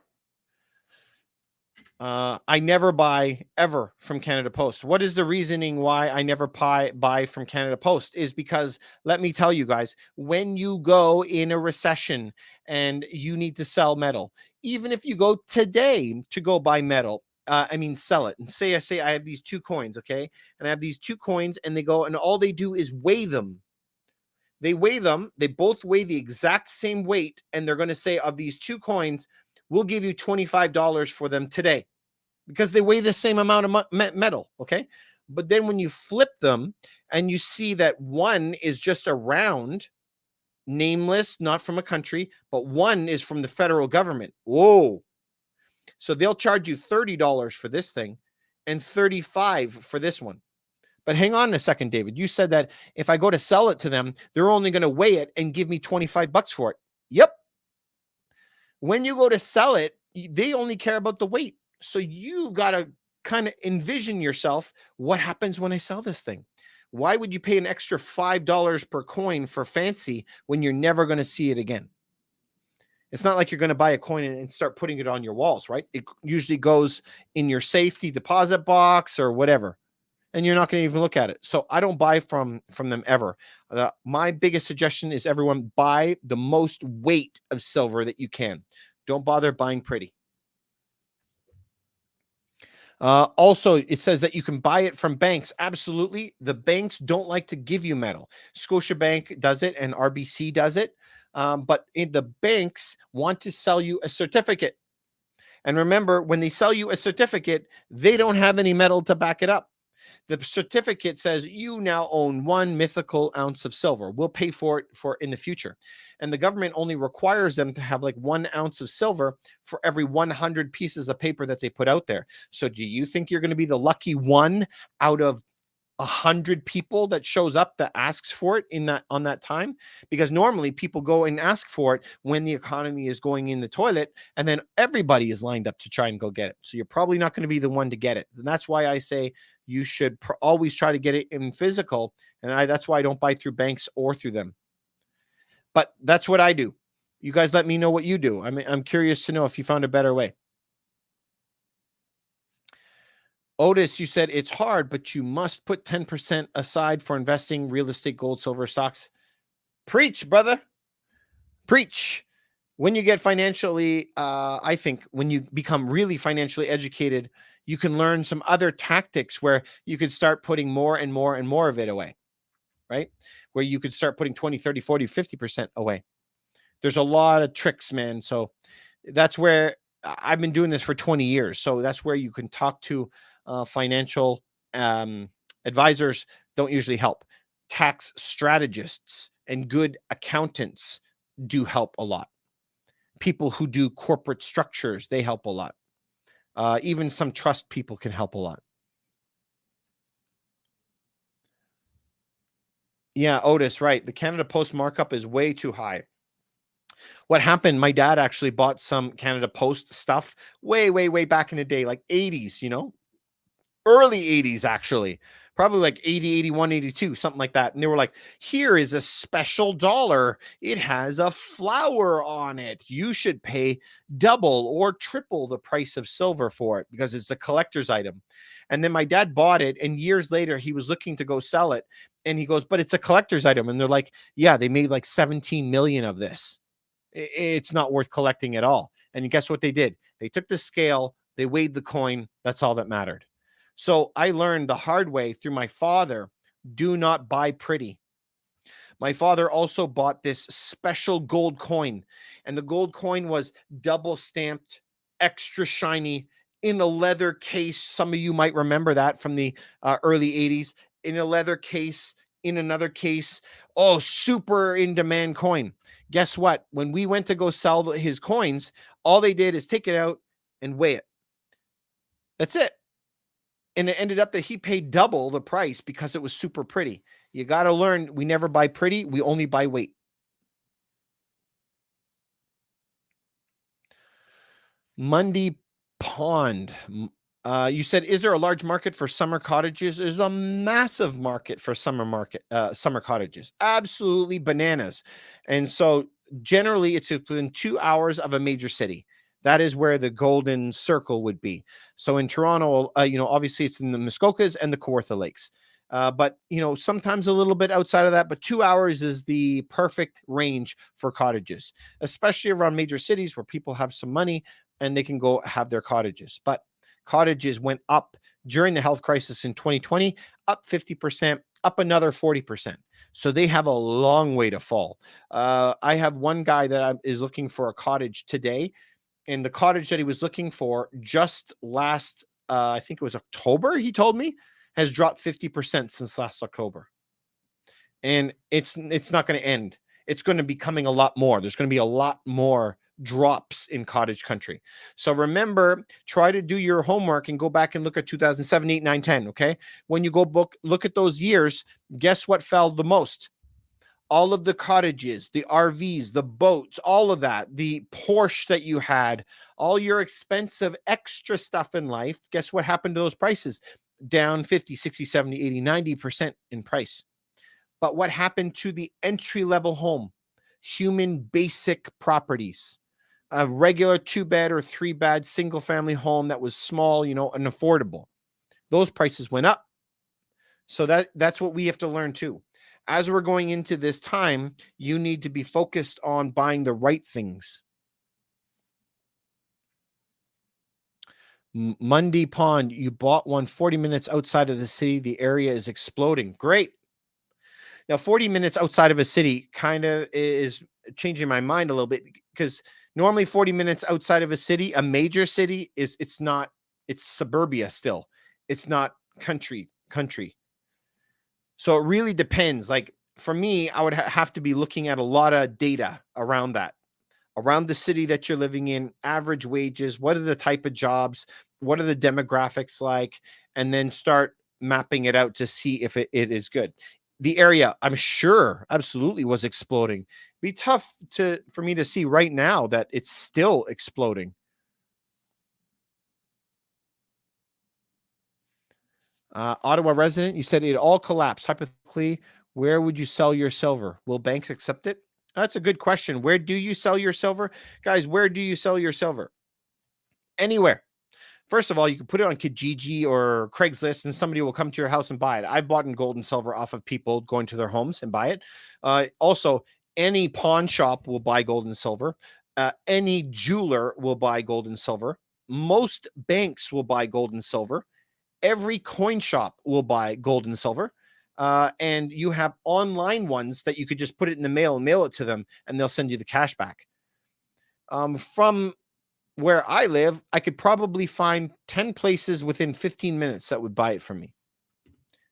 I never buy ever from Canada Post. What is the reasoning why I never buy from Canada Post? Is because, let me tell you guys, when you go in a recession and you need to sell metal, even if you go today to go buy metal, sell it and say I have these two coins, okay? And I have these two coins and they go and all they do is weigh them. They weigh them. They both weigh the exact same weight. And they're going to say, of these two coins, we'll give you $25 for them today, because they weigh the same amount of metal, okay? But then when you flip them and you see that one is just a round nameless, not from a country, but one is from the federal government. Whoa. So they'll charge you $30 for this thing and $35 for this one. But hang on a second, David. You said that if I go to sell it to them, they're only going to weigh it and give me $25 for it. Yep. When you go to sell it, they only care about the weight. So you got to kind of envision yourself, what happens when I sell this thing? Why would you pay an extra $5 per coin for fancy when you're never going to see it again? It's not like you're going to buy a coin and start putting it on your walls, right? It usually goes in your safety deposit box or whatever, and you're not going to even look at it. So I don't buy from them ever. My biggest suggestion is everyone buy the most weight of silver that you can. Don't bother buying pretty. Also, it says that you can buy it from banks. Absolutely. The banks don't like to give you metal. Scotiabank does it and RBC does it. But the banks want to sell you a certificate. And remember, when they sell you a certificate, they don't have any metal to back it up. The certificate says you now own 1 mythical ounce of silver. We'll pay for it in the future. And the government only requires them to have like 1 ounce of silver for every 100 pieces of paper that they put out there. So do you think you're going to be the lucky one out of 100 people that shows up that asks for it on that time? Because normally people go and ask for it when the economy is going in the toilet, and then everybody is lined up to try and go get it. So you're probably not going to be the one to get it. And that's why I say you should always try to get it in physical. And that's why I don't buy through banks or through them. But that's what I do. You guys let me know what you do. I'm curious to know if you found a better way. Otis, you said it's hard, but you must put 10% aside for investing real estate, gold, silver, stocks. Preach, brother. Preach. When you get financially, I think when you become really financially educated, you can learn some other tactics where you could start putting more and more and more of it away, right? Where you could start putting 20, 30, 40, 50% away. There's a lot of tricks, man. So that's where I've been doing this for 20 years. So that's where you can talk to financial advisors. Don't usually help. Tax strategists and good accountants do help a lot. People who do corporate structures, they help a lot. Even some trust people can help a lot. Yeah, Otis, right. The Canada Post markup is way too high. What happened, my dad actually bought some Canada Post stuff way, way, way back in the day, like 80s, early 80s, actually, probably like 80, 81, 82, something like that. And they were like, here is a special dollar. It has a flower on it. You should pay double or triple the price of silver for it because it's a collector's item. And then my dad bought it. And years later, he was looking to go sell it. And he goes, but it's a collector's item. And they're like, yeah, they made like 17 million of this. It's not worth collecting at all. And guess what they did? They took the scale, they weighed the coin. That's all that mattered. So I learned the hard way through my father, do not buy pretty. My father also bought this special gold coin, and the gold coin was double stamped, extra shiny, in a leather case. Some of you might remember that from the early 80s, in a leather case, in another case. Oh, super in demand coin. Guess what? When we went to go sell his coins, all they did is take it out and weigh it. That's it. And it ended up that he paid double the price because it was super pretty. You got to learn, we never buy pretty. We only buy weight. Mundy Pond. You said, is there a large market for summer cottages? There's a massive market for summer cottages. Absolutely bananas. And so generally it's within 2 hours of a major city. That is where the golden circle would be. So in Toronto, obviously it's in the Muskokas and the Kawartha Lakes. But, sometimes a little bit outside of that, but 2 hours is the perfect range for cottages, especially around major cities where people have some money and they can go have their cottages. But cottages went up during the health crisis in 2020, up 50%, up another 40%. So they have a long way to fall. I have one guy that is looking for a cottage today. And the cottage that he was looking for just last, I think it was October, he told me, has dropped 50% since last October. And it's not going to end. it's going to be coming a lot more. There's going to be a lot more drops in cottage country. So remember, try to do your homework and go back and look at 2007, 8, 9, 10. Okay. When you go look at those years, guess what fell the most? All of the cottages, the RVs, the boats, all of that, the Porsche that you had, all your expensive extra stuff in life. Guess what happened to those prices? Down 50, 60, 70, 80, 90% in price. But what happened to the entry level home? Human basic properties, a regular 2-bed or 3-bed single family home that was small, and affordable. Those prices went up. So that's what we have to learn too. As we're going into this time, you need to be focused on buying the right things. Mundy Pond, you bought one 40 minutes outside of the city. The area is exploding. Great. Now, 40 minutes outside of a city kind of is changing my mind a little bit, because normally 40 minutes outside of a city, a major city, it's suburbia still. It's not country. So it really depends. Like for me, I would have to be looking at a lot of data around that, around the city that you're living in, average wages, what are the type of jobs, what are the demographics like, and then start mapping it out to see if it is good. The area, I'm sure, absolutely was exploding. Be tough for me to see right now that it's still exploding. Ottawa resident, you said it all collapsed. Hypothetically, where would you sell your silver? Will banks accept it? That's a good question. Where do you sell your silver? Guys, where do you sell your silver? Anywhere. First of all, you can put it on Kijiji or Craigslist and somebody will come to your house and buy it. I've bought gold and silver off of people going to their homes and buy it. Also, any pawn shop will buy gold and silver. Any jeweler will buy gold and silver. Most banks will buy gold and silver. Every coin shop will buy gold and silver. And you have online ones that you could just put it in the mail and mail it to them, and they'll send you the cash back. From where I live, I could probably find 10 places within 15 minutes that would buy it from me.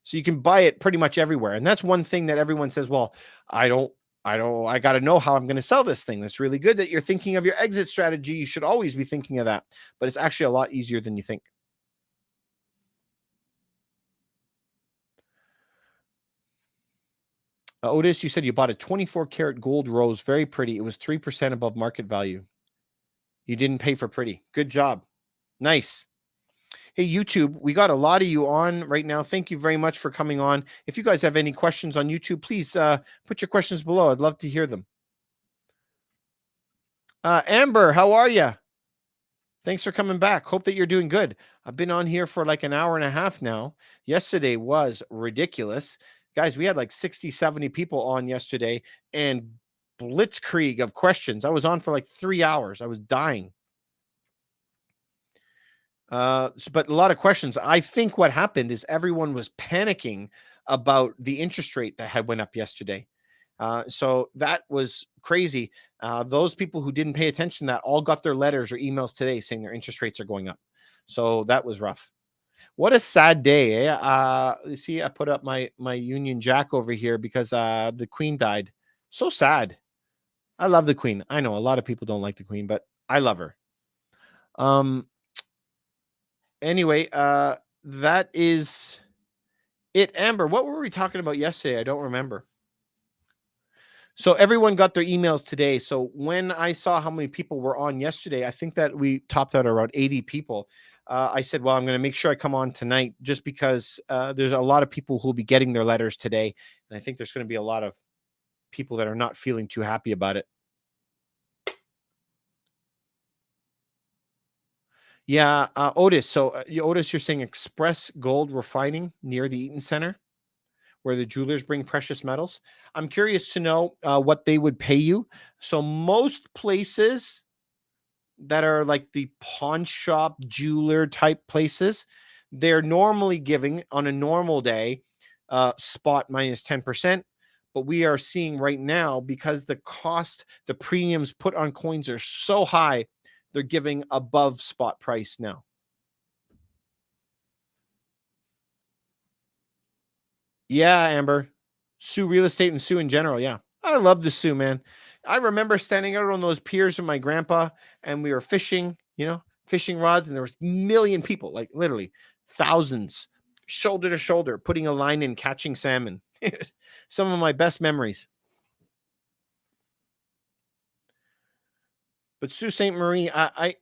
So you can buy it pretty much everywhere. And that's one thing that everyone says, well, I got to know how I'm going to sell this thing. That's really good that you're thinking of your exit strategy. You should always be thinking of that, but it's actually a lot easier than you think. Otis, you said you bought a 24 karat gold rose. Very pretty. It was 3% above market value. You didn't pay for pretty. Good job. Nice. Hey, YouTube, we got a lot of you on right now. Thank you very much for coming on. If you guys have any questions on YouTube, please put your questions below. I'd love to hear them. Amber, how are you? Thanks for coming back. Hope that you're doing good. I've been on here for like an hour and a half now. Yesterday was ridiculous. Guys, we had like 60, 70 people on yesterday and blitzkrieg of questions. I was on for like 3 hours. I was dying. But a lot of questions. I think what happened is everyone was panicking about the interest rate that had went up yesterday. So that was crazy. Those people who didn't pay attention to that all got their letters or emails today saying their interest rates are going up. So that was rough. What a sad day. You see, I put up my Union Jack over here because the Queen died. So sad. I love the Queen. I know a lot of people don't like the Queen, but I love her. Anyway, that is it. Amber, what were we talking about yesterday? I don't remember. So everyone got their emails today. So when I saw how many people were on yesterday, I think that we topped out around 80 people. I said, well, I'm going to make sure I come on tonight just because there's a lot of people who will be getting their letters today. And I think there's going to be a lot of people that are not feeling too happy about it. Yeah, Otis. So Otis, you're saying Express Gold Refining near the Eaton Center, where the jewelers bring precious metals. I'm curious to know what they would pay you. So most places that are like the pawn shop jeweler type places, they're normally giving on a normal day spot minus 10%. But we are seeing right now, because the premiums put on coins are so high, they're giving above spot price now. Yeah, Amber. Sue Real Estate and Sue in general. Yeah. I love the Sioux, man. I remember standing out on those piers with my grandpa, and we were fishing, fishing rods, and there was a million people, like literally thousands, shoulder to shoulder, putting a line in, catching salmon. Some of my best memories. But Sault Ste. Marie,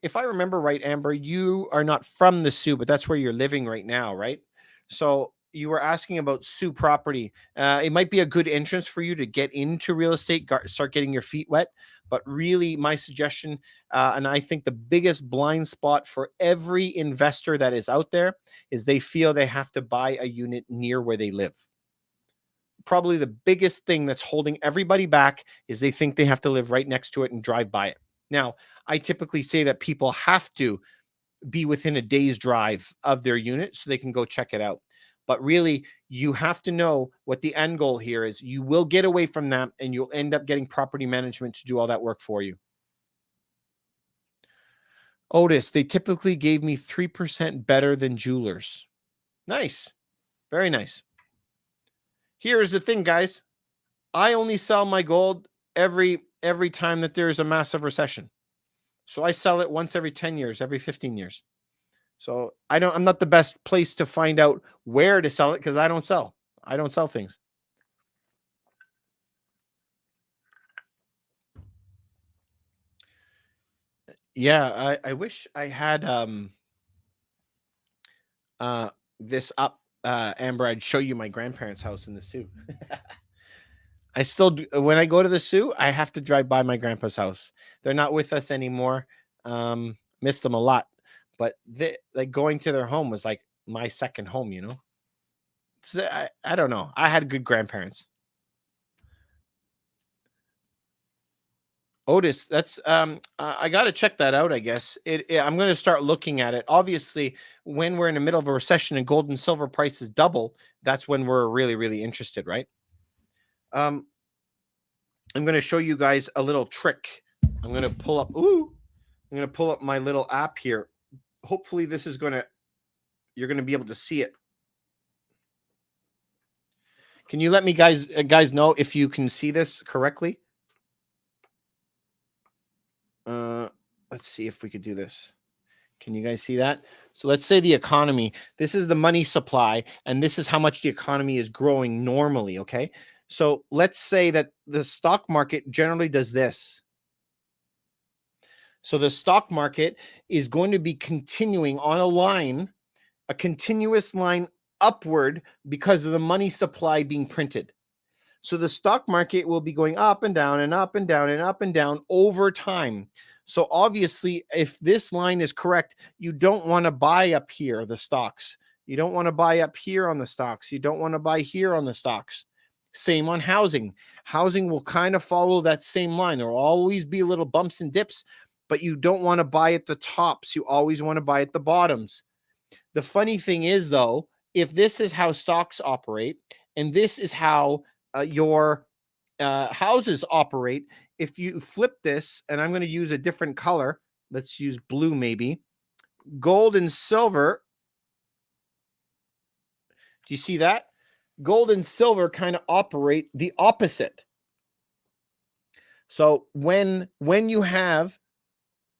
if I remember right, Amber, you are not from the Sioux, but that's where you're living right now, right? So you were asking about Sioux property. It might be a good entrance for you to get into real estate, start getting your feet wet. But really, my suggestion, and I think the biggest blind spot for every investor that is out there, is they feel they have to buy a unit near where they live. Probably the biggest thing that's holding everybody back is they think they have to live right next to it and drive by it. Now, I typically say that people have to be within a day's drive of their unit so they can go check it out. But really, you have to know what the end goal here is. You will get away from that, and you'll end up getting property management to do all that work for you. Otis, they typically gave me 3% better than jewelers. Nice. Very nice. Here's the thing, guys. I only sell my gold every time that there's a massive recession. So I sell it once every 10 years, every 15 years. So I'm not the best place to find out where to sell it because I don't sell. I don't sell things. Yeah, I wish I had this up, Amber. I'd show you my grandparents' house in the Sioux. I still do, when I go to the Sioux, I have to drive by my grandpa's house. They're not with us anymore. Miss them a lot, but like going to their home was like my second home. So I don't know. I had good grandparents. Otis, that's I got to check that out, I guess. I'm going to start looking at it. Obviously, when we're in the middle of a recession and gold and silver prices double, that's when we're really really interested, right? Um I'm going to show you guys a little trick. I'm going to pull up I'm going to pull up my little app here. Hopefully you're going to be able to see it. Can you let me guys know if you can see this correctly? Let's see if we could do this. Can you guys see that? So let's say the economy, this is the money supply, and this is how much the economy is growing normally, okay? So let's say that the stock market generally does this. So the stock market is going to be continuing on a continuous line upward because of the money supply being printed. So the stock market will be going up and down and up and down and up and down over time. So obviously, if this line is correct, you don't want to buy up here, the stocks. You don't want to buy up here on the stocks. You don't want to buy here on the stocks. Same on housing. Housing will kind of follow that same line. There will always be little bumps and dips, but you don't want to buy at the tops. You always want to buy at the bottoms. The funny thing is, though, if this is how stocks operate, and this is how your houses operate, if you flip this, and I'm going to use a different color, let's use blue maybe, gold and silver. Do you see that? Gold and silver kind of operate the opposite. So when you have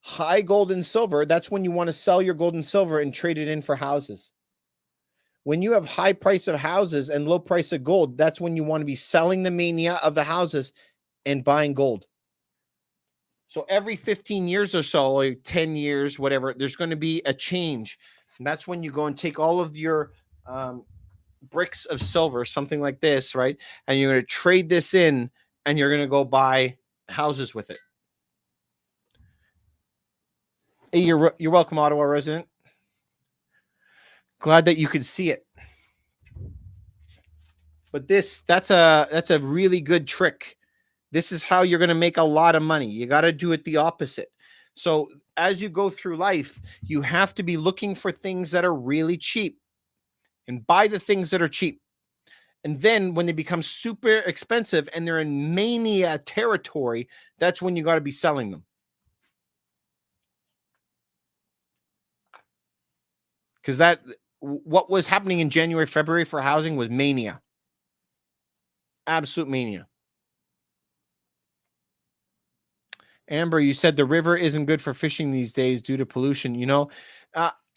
high gold and silver, that's when you want to sell your gold and silver and trade it in for houses. When you have high price of houses and low price of gold, that's when you want to be selling the mania of the houses and buying gold. So every 15 years or so, like 10 years, whatever, there's going to be a change. And that's when you go and take all of your bricks of silver, something like this, right? And you're going to trade this in and you're going to go buy houses with it. Hey, you're welcome, Ottawa resident. Glad that you could see it. But that's a really good trick. This is how you're going to make a lot of money. You got to do it the opposite. So as you go through life, you have to be looking for things that are really cheap and buy the things that are cheap. And then when they become super expensive and they're in mania territory, that's when you got to be selling them. Because what was happening in January, February for housing was mania. Absolute mania. Amber, you said the river isn't good for fishing these days due to pollution.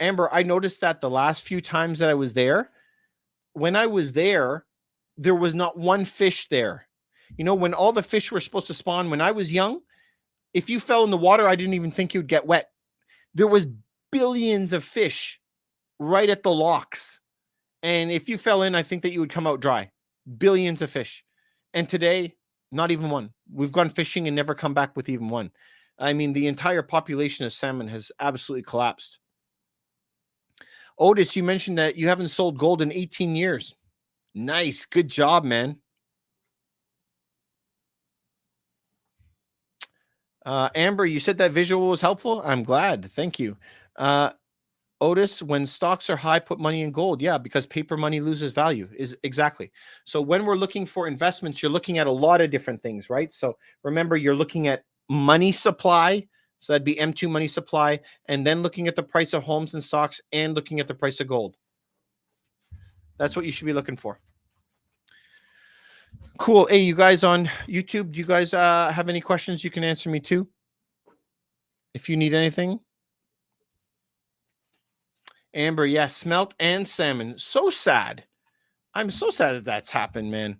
Amber, I noticed that the last few times that I was there, when I was there was not one fish there. When all the fish were supposed to spawn when I was young, if you fell in the water, I didn't even think you'd get wet. There was billions of fish right at the locks. And if you fell in, I think that you would come out dry. Billions of fish. And today, not even one. We've gone fishing and never come back with even one. I mean, the entire population of salmon has absolutely collapsed. Otis, you mentioned that you haven't sold gold in 18 years. Nice. Good job, man. Amber, you said that visual was helpful. I'm glad. Thank you. Otis, when stocks are high, put money in gold. Yeah, because paper money loses value. Is exactly. So when we're looking for investments, you're looking at a lot of different things, right? So remember, you're looking at money supply. So that'd be M2 money supply, and then looking at the price of homes and stocks and looking at the price of gold. That's what you should be looking for. Cool. Hey, you guys on YouTube, do you guys have any questions you can answer me too? If you need anything. Amber, yeah, smelt and salmon. So sad. I'm so sad that that's happened, man.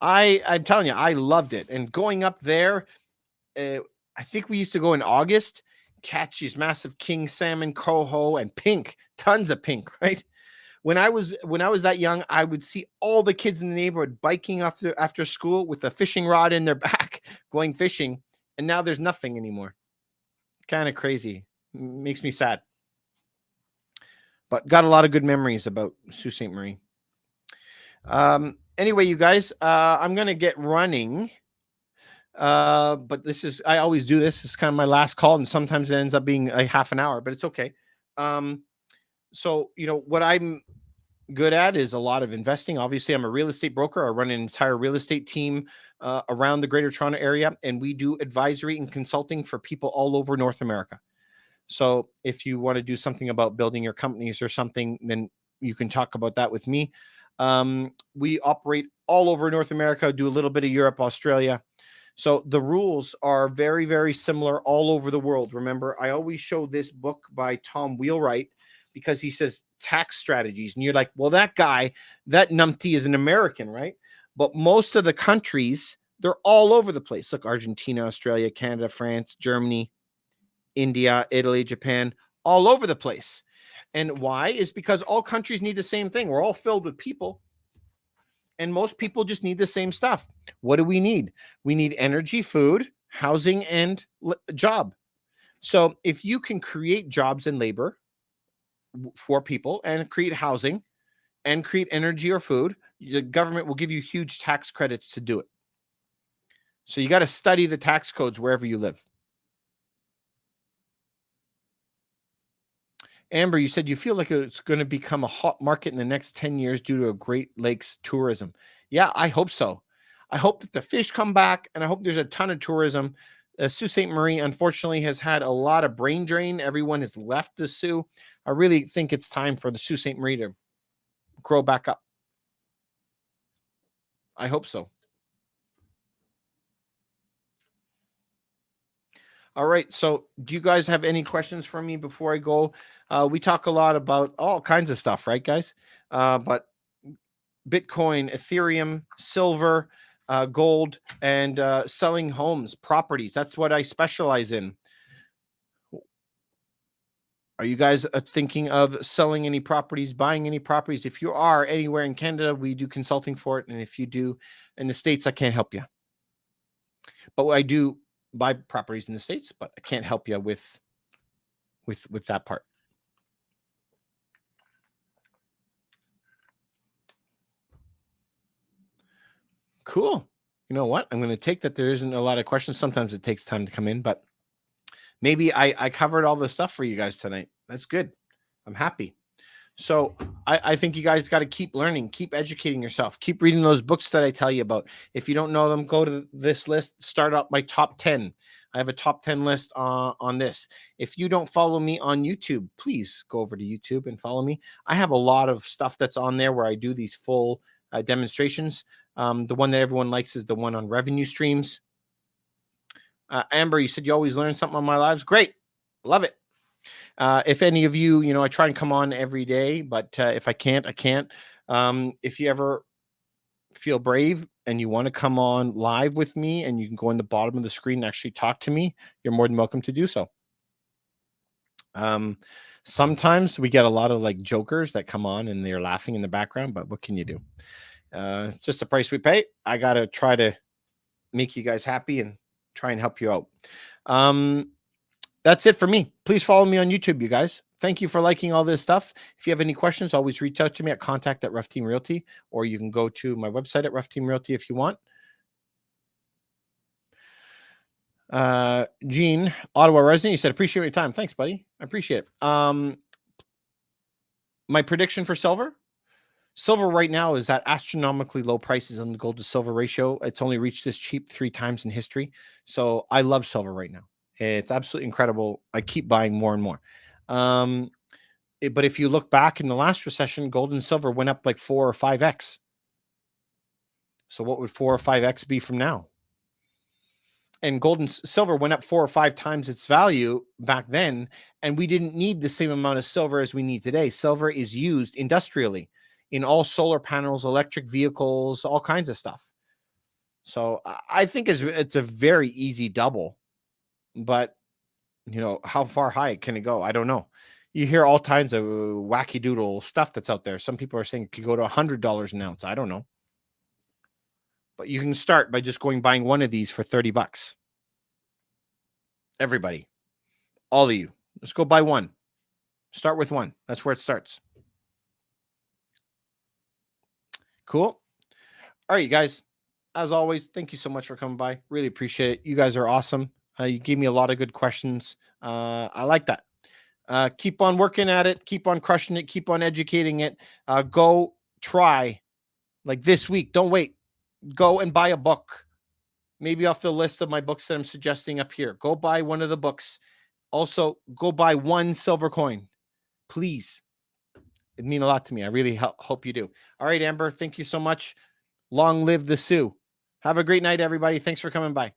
I'm telling you, I loved it. And going up there, I think we used to go in August, catch these massive king salmon, coho, and pink, tons of pink, right? When I was that young, I would see all the kids in the neighborhood biking after school with a fishing rod in their back, going fishing, and now there's nothing anymore. Kind of crazy. Makes me sad. But got a lot of good memories about Sault Ste. Marie. Anyway, you guys, I'm gonna get running. But I always do this. It's kind of my last call, and sometimes it ends up being a half an hour, but it's okay. So what I'm good at is a lot of investing. Obviously, I'm a real estate broker. I run an entire real estate team around the Greater Toronto area, and we do advisory and consulting for people all over North America. So if you want to do something about building your companies or something, then you can talk about that with me. We operate all over North America, do a little bit of Europe, Australia. So the rules are very, very similar all over the world. Remember, I always show this book by Tom Wheelwright because he says tax strategies. And you're like, well, that guy, that numpty is an American, right? But most of the countries, they're all over the place. Look, Argentina, Australia, Canada, France, Germany, India, Italy, Japan, all over the place. And why? Is because all countries need the same thing. We're all filled with people. And most people just need the same stuff. What do we need? We need energy, food, housing, and job. So if you can create jobs and labor for people and create housing and create energy or food, the government will give you huge tax credits to do it. So you got to study the tax codes wherever you live. Amber, you said you feel like it's going to become a hot market in the next 10 years due to a Great Lakes tourism. Yeah, I hope so. I hope that the fish come back, and I hope there's a ton of tourism. Sault Ste. Marie, unfortunately, has had a lot of brain drain. Everyone has left the Sault. I really think it's time for the Sault Ste. Marie to grow back up. I hope so. All right. So do you guys have any questions for me before I go? We talk a lot about all kinds of stuff, right, guys? But Bitcoin, Ethereum, silver, gold, and selling homes, properties. That's what I specialize in. Are you guys thinking of selling any properties, buying any properties? If you are anywhere in Canada, we do consulting for it. And if you do in the States, I can't help you. But I do buy properties in the States, but I can't help you with that part. Cool. You know what? I'm going to take that there isn't a lot of questions. Sometimes it takes time to come in, but maybe I covered all the stuff for you guys tonight. That's good. I'm happy. So I think you guys got to keep learning, keep educating yourself, keep reading those books that I tell you about. If you don't know them, go to this list, start up my top 10. I have a top 10 list on this. If you don't follow me on YouTube, please go over to YouTube and follow me. I have a lot of stuff that's on there where I do these full demonstrations. The one that everyone likes is the one on revenue streams. Amber, you said you always learn something on my lives. Great. Love it. If any of you, I try and come on every day, but if I can't, I can't. If you ever feel brave and you want to come on live with me and you can go in the bottom of the screen and actually talk to me, you're more than welcome to do so. Sometimes we get a lot of like jokers that come on and they're laughing in the background, but what can you do? It's just the price we pay. I got to try to make you guys happy and try and help you out. That's it for me. Please follow me on YouTube, you guys. Thank you for liking all this stuff. If you have any questions, always reach out to me at contact@Rough Team Realty, or you can go to my website at Rough Team Realty if you want. Gene, Ottawa resident, you said, appreciate your time. Thanks, buddy. I appreciate it. My prediction for silver right now is at astronomically low prices on the gold to silver ratio. It's only reached this cheap 3 times in history. So I love silver right now. It's absolutely incredible. I keep buying more and more. But if you look back in the last recession, gold and silver went up like 4 or 5x. So what would 4 or 5x be from now? And gold and silver went up 4 or 5 times its value back then, and we didn't need the same amount of silver as we need today. Silver is used industrially in all solar panels, electric vehicles, all kinds of stuff. So I think it's a very easy double, but how far high can it go? I don't know. You hear all kinds of wacky doodle stuff that's out there. Some people are saying it could go to $100 an ounce. I don't know. But you can start by just buying one of these for $30. Everybody, all of you, let's go buy one. Start with one. That's where it starts. Cool. All right, you guys. As always, thank you so much for coming by. Really appreciate it. You guys are awesome. You gave me a lot of good questions. I like that. Keep on working at it. Keep on crushing it. Keep on educating it. Go try. Like this week. Don't wait. Go and buy a book. Maybe off the list of my books that I'm suggesting up here. Go buy one of the books. Also, go buy one silver coin. Please. It'd mean a lot to me. I really hope you do. All right, Amber. Thank you so much. Long live the Sioux. Have a great night, everybody. Thanks for coming by.